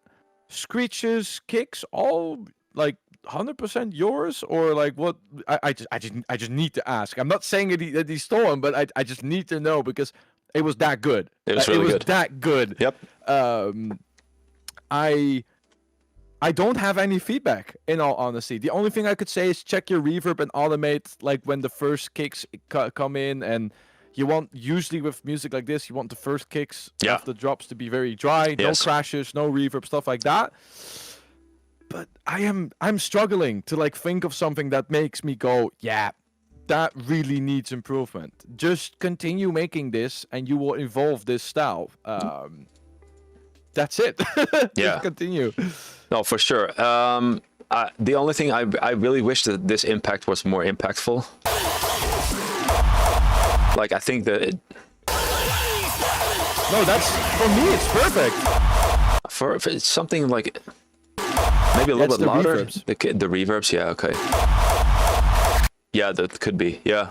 screeches, kicks, all like 100% yours, or like what? I just need to ask. I'm not saying that he stole them, but I just need to know because it was that good. It was really good. That good. Yep. I don't have any feedback, in all honesty. The only thing I could say is check your reverb and automate, like when the first kicks come in, and you want, usually with music like this, you want the first kicks Yeah. of the drops to be very dry, no Yes. crashes, no reverb, stuff like that. But I'm struggling to like think of something that makes me go, yeah, that really needs improvement. Just continue making this, and you will evolve this style. That's it. Yeah. Just continue. No, for sure. The only thing I really wish that this impact was more impactful. Like I think that No, that's, for me, it's perfect. if it's something like maybe a little That's bit the louder. reverbs. The reverbs, yeah, okay. Yeah, that could be, yeah.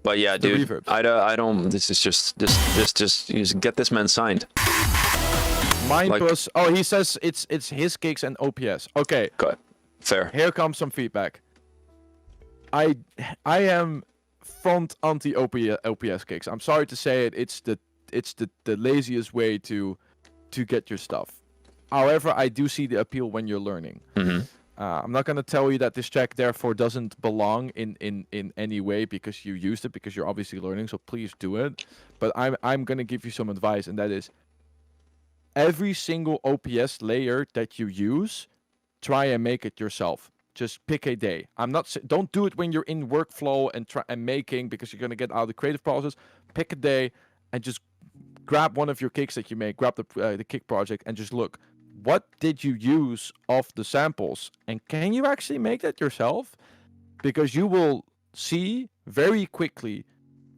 But yeah, The dude, reverbs. I don't. This is just you just get this man signed. Mine Like- plus. Oh, he says it's his kicks and OPS. Okay, Okay, fair. here comes some feedback. I am front anti OPS kicks. I'm sorry to say it. It's the laziest way to get your stuff. However, I do see the appeal when you're learning. I'm not gonna tell you that this track therefore doesn't belong in any way because you used it, because you're obviously learning. So please do it. But I'm gonna give you some advice, and that is, every single OPS layer that you use, try and make it yourself. Just pick a day. Don't do it when you're in workflow and making, because you're gonna get out of the creative process. Pick a day and just grab one of your kicks that you make. Grab the kick project and just look. What did you use of the samples, and can you actually make that yourself? Because you will see very quickly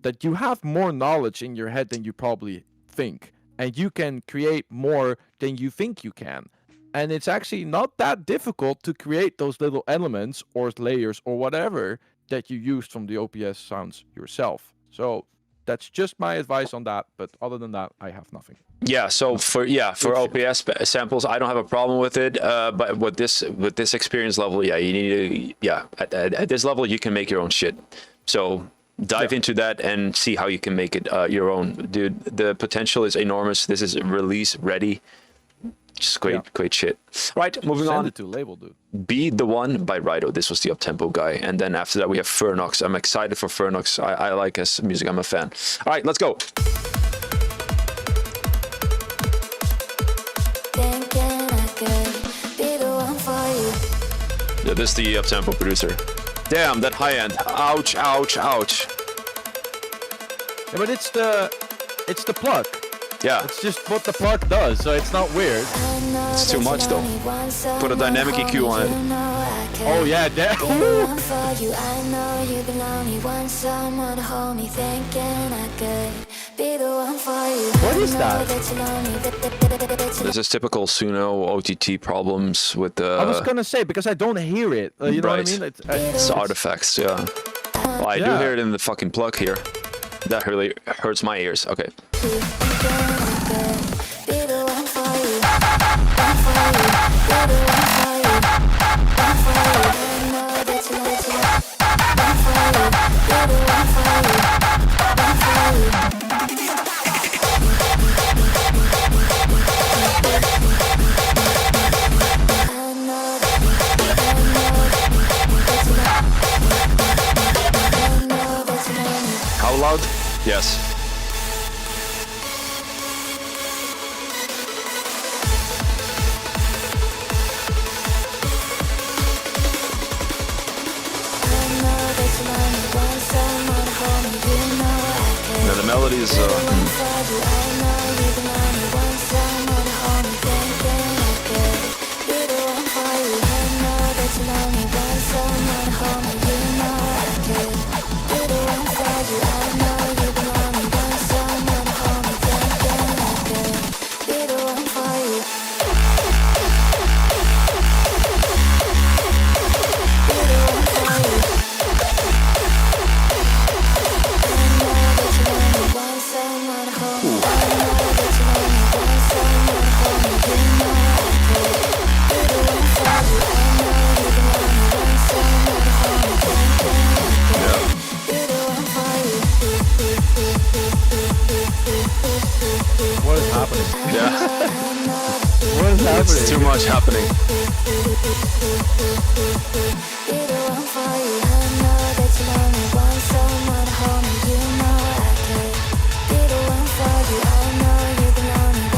that you have more knowledge in your head than you probably think, and you can create more than you think you can. And it's actually not that difficult to create those little elements or layers or whatever that you used from the OPS sounds yourself. So that's just my advice on that. But other than that, I have nothing. Yeah, so for OPS samples, I don't have a problem with it. But with this experience level, yeah, you need to at this level you can make your own shit. So dive into that and see how you can make it your own, dude. The potential is enormous. This is release ready. Just great shit. Right, moving Send on. it to label, dude. Be the One by Rido. This was the up-tempo guy. And then after that we have Fernox. I'm excited for Fernox. I like his music. I'm a fan. All right, let's go. Thinking I could be the one for you. Yeah, this is the up-tempo producer. Damn, that high end. Ouch, ouch, ouch. Yeah, but it's the plug. Yeah, It's just what the plug does, so it's not weird. it's too much though. Put a dynamic EQ on it. Oh yeah, that. For you, I know you've been lonely. Want someone to hold me, thinking I could be the one for you. What is that? This is typical Suno OTT problems with the I was gonna say, because I don't hear it. You know what I Right. mean? it's artifacts. Yeah. Well, I do Yeah. hear it in the fucking plug here. That really hurts my ears. Okay. How loud? Yes. Now the melody is It's too much happening.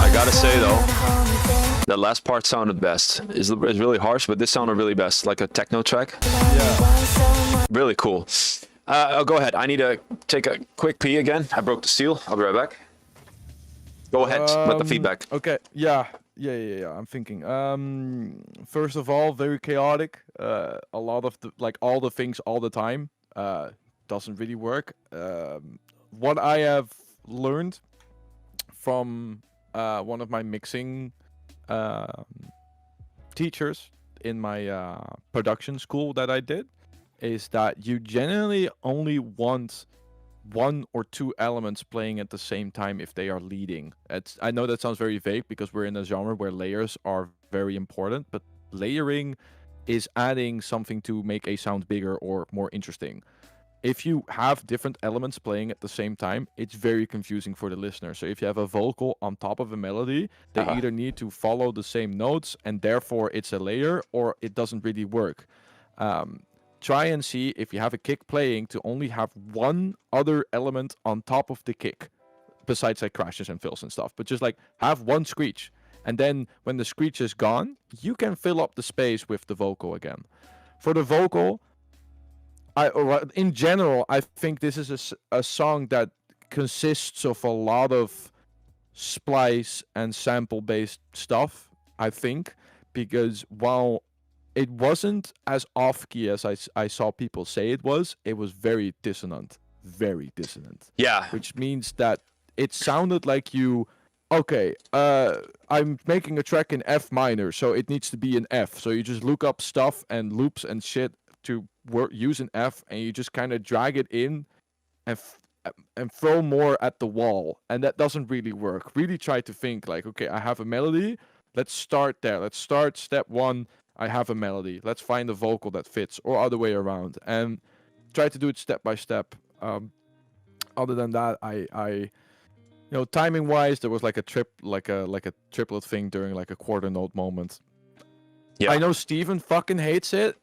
I gotta say though, that last part sounded best. It's really harsh, but this sounded really best, like a techno track. Yeah. Really cool. I'll go ahead. I need to take a quick pee again. I broke the seal. I'll be right back. Go ahead with the feedback. Okay. Yeah. I'm thinking. First of all, very chaotic. A lot of all the things all the time. Doesn't really work. What I have learned from one of my mixing teachers in my production school that I did is that you generally only want one or two elements playing at the same time if they are leading. I know that sounds very vague because we're in a genre where layers are very important, but layering is adding something to make a sound bigger or more interesting. If you have different elements playing at the same time, it's very confusing for the listener. So if you have a vocal on top of a melody, they either need to follow the same notes and therefore it's a layer, or it doesn't really work. Try and see if you have a kick playing to only have one other element on top of the kick, besides like crashes and fills and stuff. But just like have one screech, and then when the screech is gone, you can fill up the space with the vocal again. For the vocal, in general, I think this is a song that consists of a lot of splice and sample-based stuff, I think, because while it wasn't as off-key as I saw people say it was very dissonant. Very dissonant. Yeah. Which means that it sounded like I'm making a track in F minor, so it needs to be in F. So you just look up stuff and loops and shit to use an F, and you just kind of drag it in and throw more at the wall, and that doesn't really work. Really try to think like, okay, I have a melody, let's start there. Let's start step one, I have a melody, let's find a vocal that fits, or other way around, and try to do it step by step. Other than that, I timing wise, there was like a triplet thing during like a quarter note moment. Yeah, I know Steven fucking hates it.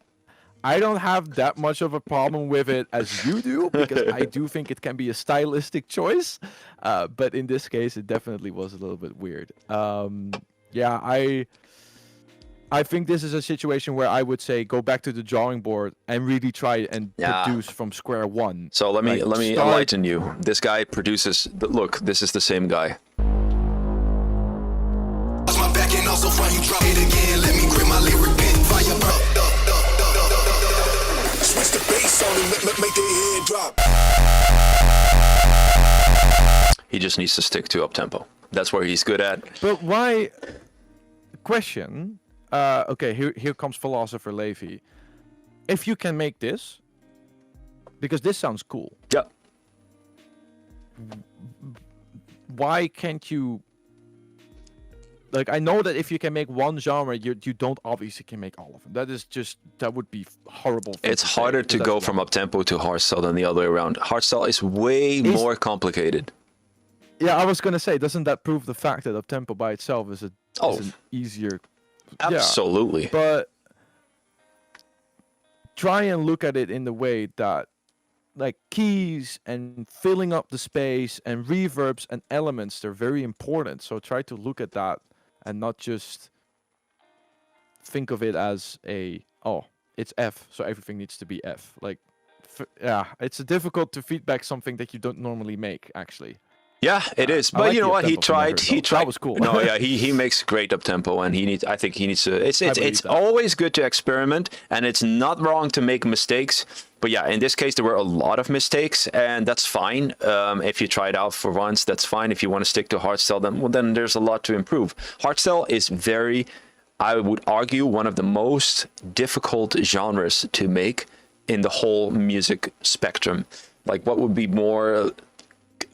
I don't have that much of a problem with it as you do, because I do think it can be a stylistic choice. But in this case, it definitely was a little bit weird. I think this is a situation where I would say go back to the drawing board and really try and produce from square one. So let me enlighten you. This guy produces. Look, this is the same guy. My back and also front, you drop it again. Let me grip my lyric pen. Fire up. Switch the bass on and make the head drop. He just needs to stick to up tempo. That's where he's good at. But why? Question. Okay, here comes Philosopher Levy. If you can make this, because this sounds cool. Yeah. Why can't you? Like, I know that if you can make one genre, you don't obviously can make all of them. That would be horrible. It's harder to go from up-tempo to hardstyle than the other way around. Hardstyle is way more complicated. Yeah, I was gonna say, doesn't that prove the fact that up-tempo by itself is an easier? Absolutely. Yeah, but try and look at it in the way that, like, keys and filling up the space and reverbs and elements, they're very important. So try to look at that and not just think of it as it's F, so everything needs to be F. Like, it's difficult to feedback something that you don't normally make, actually. Yeah, it is. But you know what? He tried. That was cool. No, yeah, he makes great up tempo, and I think he needs to. It's always good to experiment, and it's not wrong to make mistakes. But yeah, in this case, there were a lot of mistakes, and that's fine. If you try it out for once, that's fine. If you want to stick to hardstyle, then there's a lot to improve. Hardstyle is I would argue, one of the most difficult genres to make in the whole music spectrum. Like, what would be more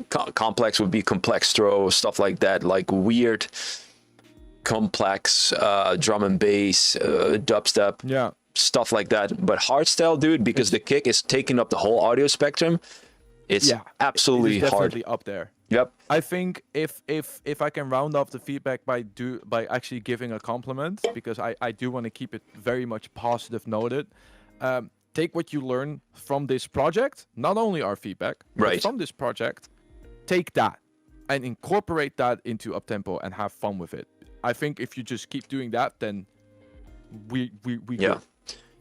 complex would be complextro, stuff like that, like weird complex drum and bass, dubstep, stuff like that. But hardstyle, dude, because the kick is taking up the whole audio spectrum, it's absolutely it is hard. definitely up there. Yep. I think if I can round off the feedback by actually giving a compliment, because I do want to keep it very much positive noted. Take what you learn from this project, not only our feedback, Right. but from this project, take that and incorporate that into Uptempo and have fun with it. I think if you just keep doing that, then we Yeah. good.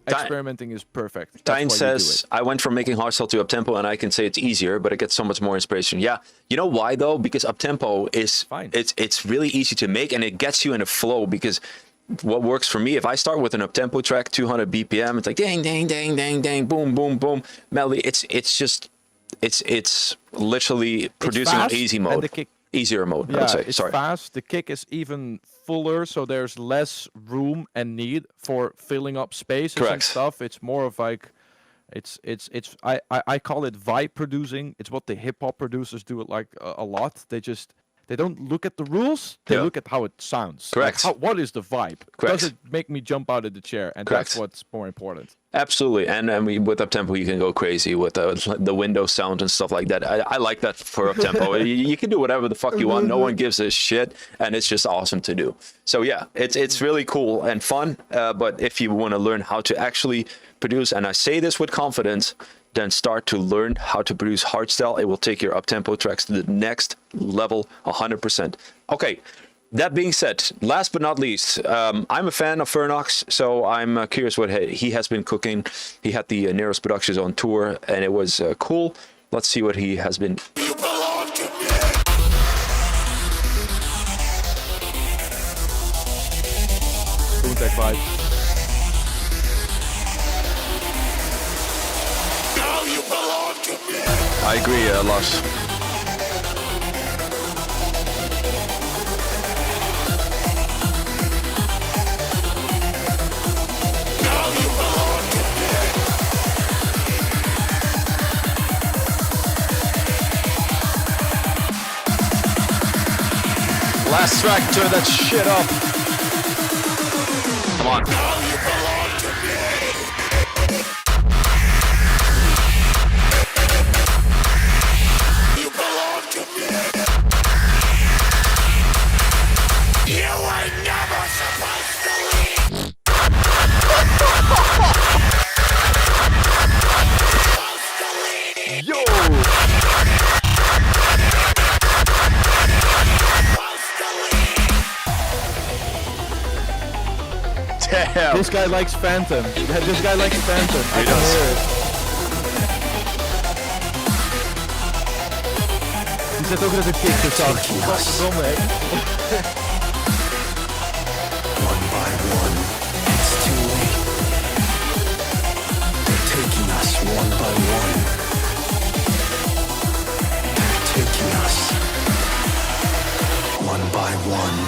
Experimenting is perfect. That's Tyne why you do says, it. I went from making hardstyle to uptempo, and I can say it's easier, but it gets so much more inspiration. Yeah, you know why though? Because uptempo is Fine. it's really easy to make, and it gets you in a flow. Because what works for me, if I start with an uptempo track, 200 BPM, it's like dang, dang, dang, dang, dang, boom, boom, boom, melody. It's literally producing on fast, easy and mode, the kick- easier mode. I Yeah, would say. it's Sorry. fast. The kick is even fuller, so there's less room and need for filling up spaces and Correct. stuff. It's more of like, I call it vibe producing. It's what the hip hop producers do it like a lot. They don't look at the rules. They Yeah. look at how it sounds. Correct. Like what is the vibe? Correct. Does it make me jump out of the chair? And Correct. that's what's more important. Absolutely, and I mean, with uptempo you can go crazy with the window sound and stuff like that. I like that for uptempo. You can do whatever the fuck you want. No one gives a shit, and it's just awesome to do. So yeah, it's really cool and fun. But if you want to learn how to actually produce, and I say this with confidence, then start to learn how to produce hardstyle. It will take your uptempo tracks to the next level 100%. Okay. That being said, last but not least, I'm a fan of Fernox, so I'm curious what he has been cooking. He had the Neros Productions on tour, and it was cool. Let's see what he has been. You belong to me. Boomtech vibe. Now you belong to me. I agree, Lars. Now you belong to me. Last track, turn that shit up. Come on. Now you belong to me. You belong to me. You were never supposed to leave. Supposed to leave. Yo! Supposed to leave. Damn. This guy likes Phantom. This guy likes Phantom. I can does. hear it. Die zet ook net een kick zo zacht. Godverdomme, hè. One by one, it's too late. They're taking us one by one. They're taking us one by one.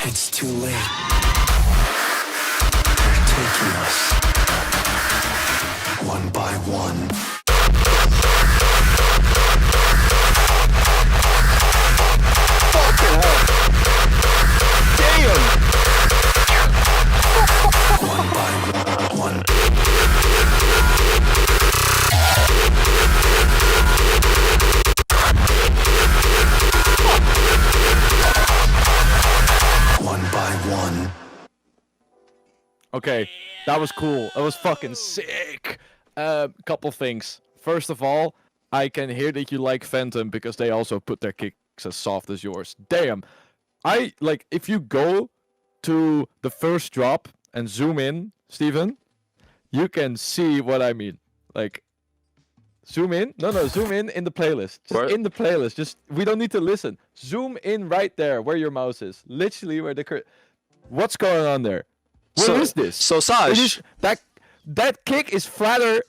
It's too late. They're taking us one by one. Fucking hell. Damn. One by one. One by one. Okay, that was cool. That was fucking sick. Couple things. First of all, I can hear that you like Phantom because they also put their kicks as soft as yours. Damn. I like if you go to the first drop and zoom in, Steven, you can see what I mean. Like zoom in. No, zoom in the playlist. Just Where? in the playlist. Just we don't need to listen. Zoom in right there where your mouse is. Literally where the what's going on there? What is this? So It Saj, is, that kick is flatter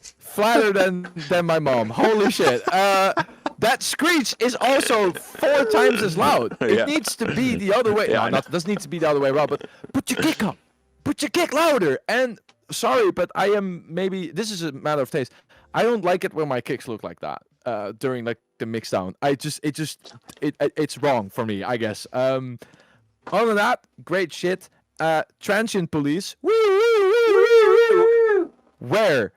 than my mom. Holy shit. That screech is also 4 times as loud. It Yeah. needs to be the other way. Yeah, I No, know. it doesn't need to be the other way around, but put your kick up. Put your kick louder. And sorry, but I am maybe this is a matter of taste. I don't like it when my kicks look like that during like the mix down. It's wrong for me, I guess. Other than that, great shit. transient police. Woo, woo, woo, woo, woo. Where?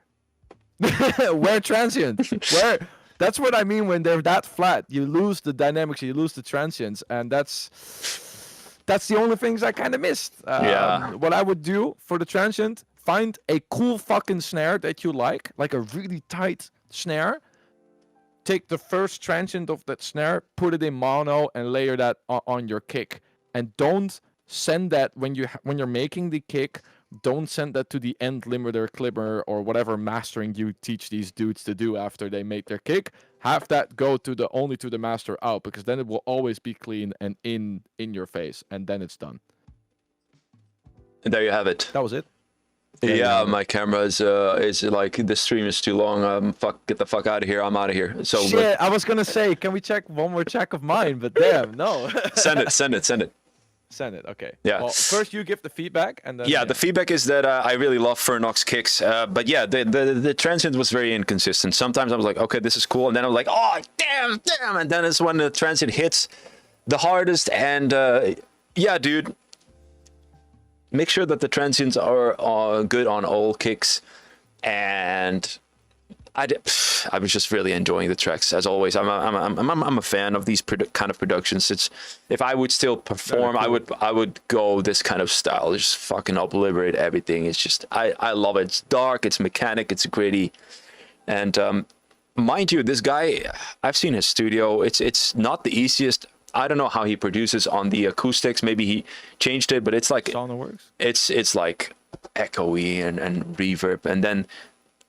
Where transient? Where? That's what I mean when they're that flat. You lose the dynamics, you lose the transients, and that's the only things I kind of missed. What I would do for the transient, find a cool fucking snare that you like a really tight snare. Take the first transient of that snare, put it in mono, and layer that on your kick. And don't send that when you're making the kick. Don't send that to the end limiter, clipper, or whatever mastering you teach these dudes to do after they make their kick. Have that go to only to the master out, because then it will always be clean and in your face, and then it's done. And there you have it. That was it. Yeah, my camera is like, the stream is too long. Get the fuck out of here. I'm out of here. So shit, I was gonna say, can we check one more check of mine? But damn, no. Send it. Send it, okay. Yeah. Well, first you give the feedback, and then... Yeah, the feedback is that I really love Fernox kicks. But yeah, the transient was very inconsistent. Sometimes I was like, okay, this is cool. And then I was like, oh, damn. And then it's when the transient hits the hardest. And yeah, dude, make sure that the transients are good on all kicks. And I was just really enjoying the tracks, as always. I'm a fan of these kind of productions. If I would still perform, I would go this kind of style, just fucking obliterate everything. It's just I love it. It's dark, it's mechanic, it's gritty, and mind you, this guy, I've seen his studio. It's not the easiest. I don't know how he produces on the acoustics. Maybe he changed it, but it's like it's like echoey and reverb, and then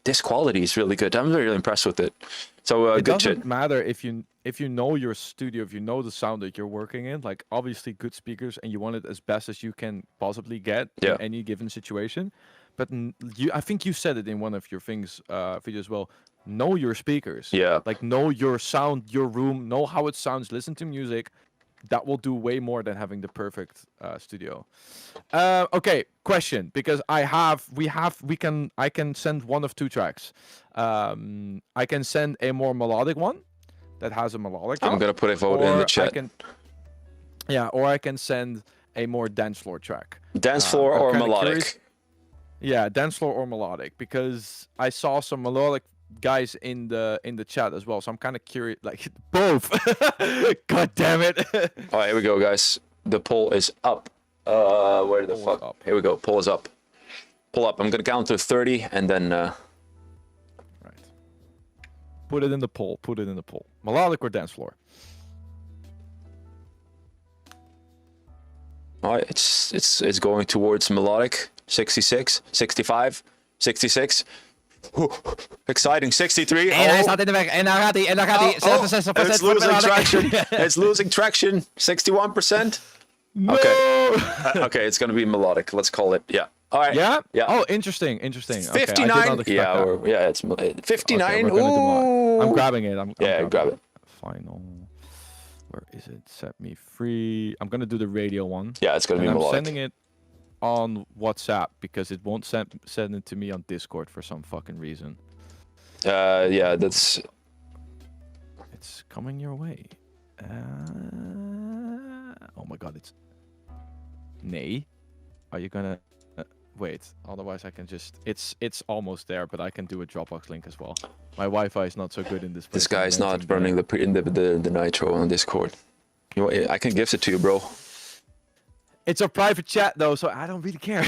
this quality is really good. I'm really impressed with it. So it good shit. doesn't matter if you know your studio, if you know the sound that you're working in, like obviously good speakers, and you want it as best as you can possibly get in any given situation. But I think you said it in one of your videos as well. Know your speakers. Yeah. Like know your sound, your room, know how it sounds. Listen to music. That will do way more than having the perfect studio. Okay, question, because I can send one of two tracks. I can send a more melodic one that has a melodic drop. I'm gonna put a vote in the chat. Or I can send a more dance floor track. Dance floor or melodic? Yeah, dance floor or melodic, because I saw some melodic guys in the chat as well, so I'm kind of curious, like both. God damn it. All right, here we go, guys. The poll is up. Where the fuck up? Here we go. Poll is up. Pull up. I'm gonna count to 30 and then right, put it in the poll. Melodic or dance floor? All right, it's going towards melodic. 66, 65, 66. Exciting, 63. Hij staat in de weg. En dan gaat hij. 66%. It's losing traction. It's losing traction. 61%. No! Okay, it's gonna be melodic. Let's call it. Yeah. All right. Yeah. Yeah. Oh, interesting. 59. Okay, yeah, it's 59. Okay, Ooh. I'm grabbing it. Grab it. Final. Where is it? Set me free. I'm gonna do the radio one. Yeah, it's gonna be melodic. I'm sending it on WhatsApp because it won't send it to me on Discord for some fucking reason. Yeah, that's. It's coming your way. Oh my god, it's. Nee. Are you gonna wait? Otherwise, I can just. It's almost there, but I can do a Dropbox link as well. My Wi-Fi is not so good in this place. This guy is not running the nitro on Discord. I can gift it to you, bro. It's a private chat though, so I don't really care.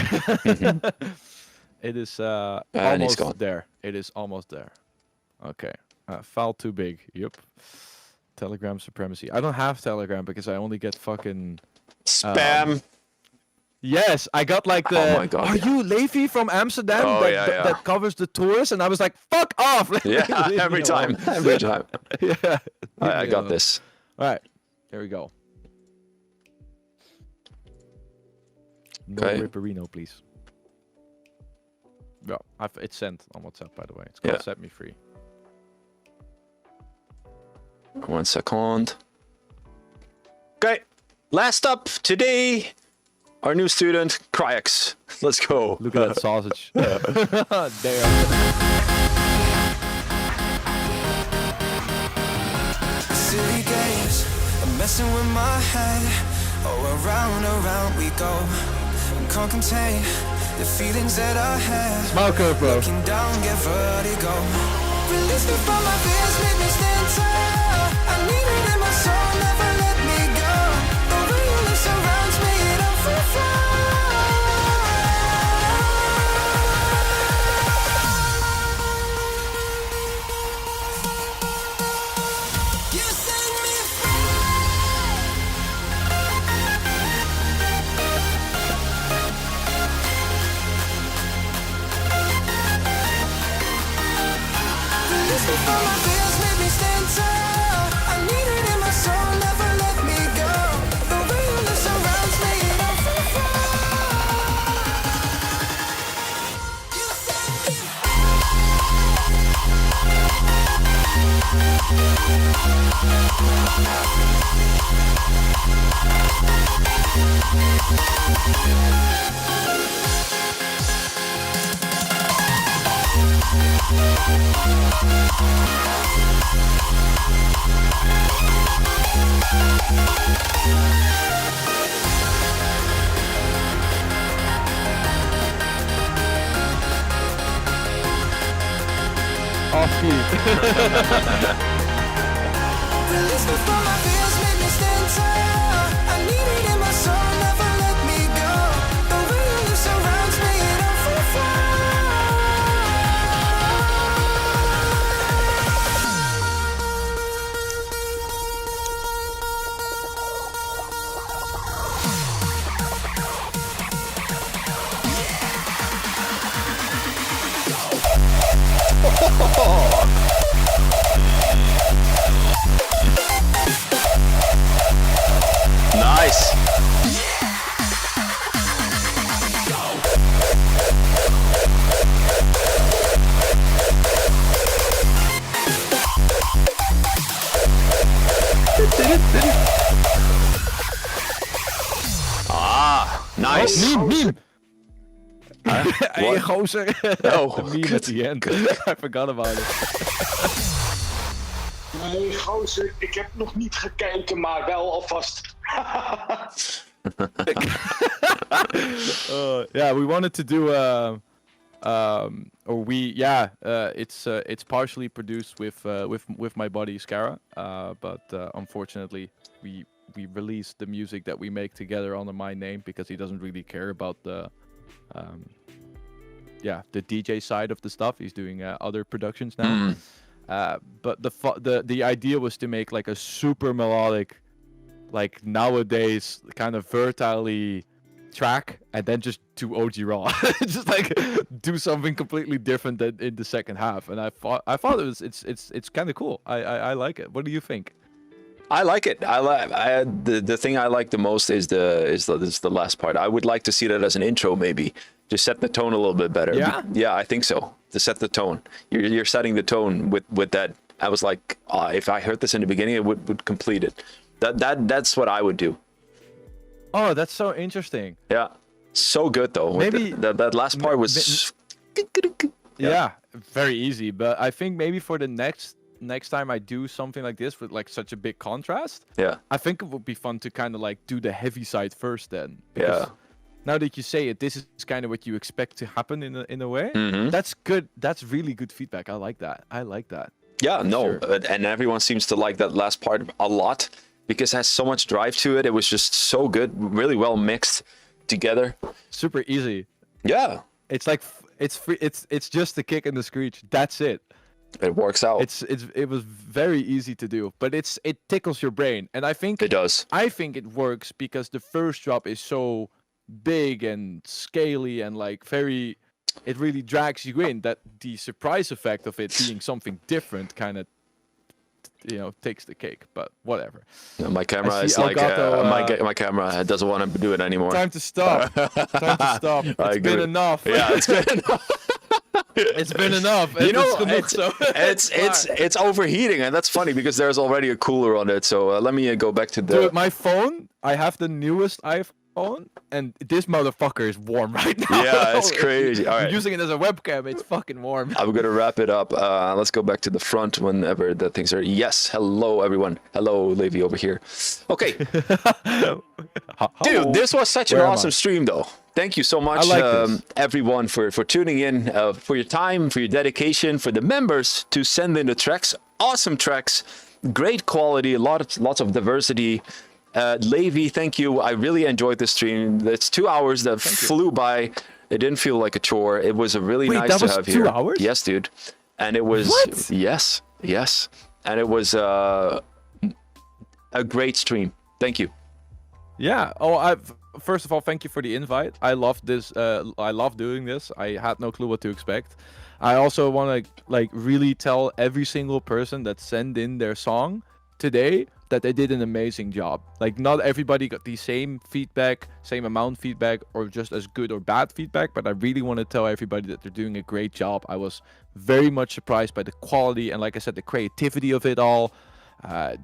It is almost there. It is almost there. Okay. File too big. Yep. Telegram supremacy. I don't have Telegram because I only get fucking spam. Yes, I got like the. Oh my god. Are you Levi from Amsterdam? Oh, that covers the tourists, and I was like, fuck off. Yeah, every time. Every time. Yeah. I got this. All right. Here we go. No Ripperino, please. Yeah, it's sent on WhatsApp, by the way. It's called Set Me Free. 1 second. Okay, last up today, our new student, CRYEX. Let's go. Look at that sausage. There. Silly games are messing with my head. Oh, around we go. can't contain the feelings that I have. Smile curve, bro. Looking down, get vertigo. Release me from my fears, make me stand tall. I need it in my soul, never let me go. The realness surrounds me, and I'm free fall. You set me Release me from my fears, make me stand tall. I need it in my soul, never let me go. The realness surrounds me, and I'm free fall. You set me Off key. Release me from my fears, make me stand tall. I need it in my soul, never let me go. The realness surrounds me, and I'm free fall. Nice. Nice. Oh, meme. Hey, What? gozer. Oh, The meme at the end. I forgot about it. Nee, gozer, ik heb nog niet gekeken, maar wel alvast. Yeah, we wanted to do it's partially produced with my buddy Scara, but unfortunately we released the music that we make together under my name because he doesn't really care about the DJ side of the stuff. He's doing other productions now. But the idea was to make like a super melodic, like nowadays kind of vertically track, and then just do OG raw, just like do something completely different than in the second half. And I thought it's kind of cool. I like it. What do you think? I like it. The thing I like the most is the last part. I would like to see that as an intro, maybe just set the tone a little bit better. Yeah? Yeah, I think so. To set the tone, you're setting the tone with that. I was like, if I heard this in the beginning, it would complete it. That's what I would do. Oh, that's so interesting. Yeah, so good though. Maybe that last part was. Yeah, very easy. But I think maybe for the next time I do something like this with like such a big contrast, Yeah. I think it would be fun to kind of like do the heavy side first then. Because now that you say it, this is kind of what you expect to happen in a way. Mhm. That's good. That's really good feedback. I like that. Yeah, no, Sure. and everyone seems to like that last part a lot because it has so much drive to it. It was just so good, really well mixed together. Super easy. Yeah, It's like it's just the kick and the screech. That's it. it works out. It was very easy to do, but it tickles your brain, and I think It does. I think it works because the first drop is so big and scaly and like very. It really drags you in. That the surprise effect of it being something different kind of, takes the cake. But whatever. My camera I is see like Elgato, my camera doesn't want to do it anymore. Time to stop. Time to stop. I It's been agree. enough. Yeah, it's been enough. It's been enough. You know, genoeg zo. it's overheating, and that's funny because there's already a cooler on it. So let me go back to the. Dude, my phone, I have the newest iPhone, and this motherfucker is warm right now. Yeah, it's crazy. All I'm right. using it as a webcam. It's fucking warm. I'm gonna wrap it up. Let's go back to the front whenever the things are. Yes, hello everyone. Hello, Levi over here. Okay, dude, this was such an Where am I? awesome stream though. Thank you so much, like this. everyone, for tuning in, for your time, for your dedication, for the members to send in the tracks. Awesome tracks, great quality, lots of diversity. Levi, thank you. I really enjoyed the stream. It's 2 hours that flew by. It didn't feel like a chore. It was really Wait, nice that to was have 2 here. hours? Yes, dude. And it was What? yes, and it was a great stream. Thank you. Yeah. Oh, first of all, thank you for the invite. I love this. I love doing this. I had no clue what to expect. I also want to really tell every single person that sent in their song today that they did an amazing job. Like, not everybody got the same feedback, same amount feedback, or just as good or bad feedback, but I really want to tell everybody that they're doing a great job. I was very much surprised by the quality and, like I said, the creativity of it all.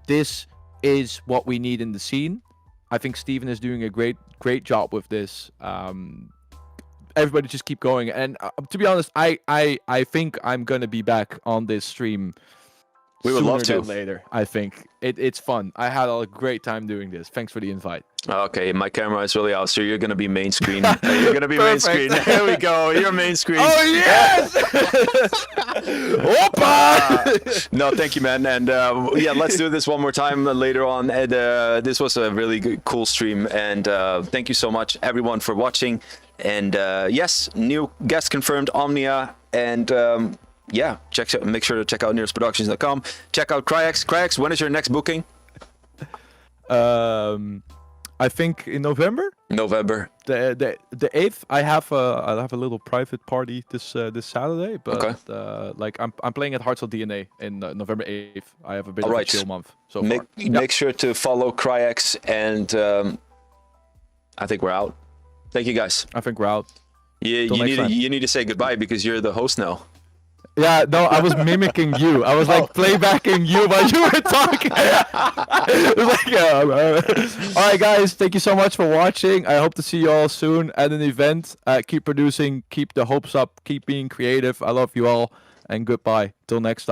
This is what we need in the scene. I think Steven is doing a great job with this. Everybody just keep going. And to be honest, I think I'm gonna be back on this stream. We would love sooner to. than later. I think it's fun. I had a great time doing this. Thanks for the invite. Okay, my camera is really out, so you're gonna be main screen. You're gonna be main screen. There we go. You're main screen. Oh yes! Opa! No, thank you, man. And yeah, let's do this one more time later on. And this was a really good, cool stream. And thank you so much, everyone, for watching. And yes, new guest confirmed, Omnia. And yeah, make sure to check out nearestproductions.com. Check out Kryax. Kryax, when is your next booking? I think in November. November. The 8th. I'll have a little private party this Saturday. But like I'm playing at Hardstyle DNA in November 8th. I have a bit of a chill month so far. Make sure to follow Kryax, and I think we're out. Thank you, guys. I think we're out. Yeah, you need to say goodbye because you're the host now. Yeah, no, I was mimicking you. I was like playbacking you while you were talking. It was like, all right, guys, thank you so much for watching. I hope to see you all soon at an event. Keep producing, keep the hopes up, keep being creative. I love you all, and goodbye. Till next time.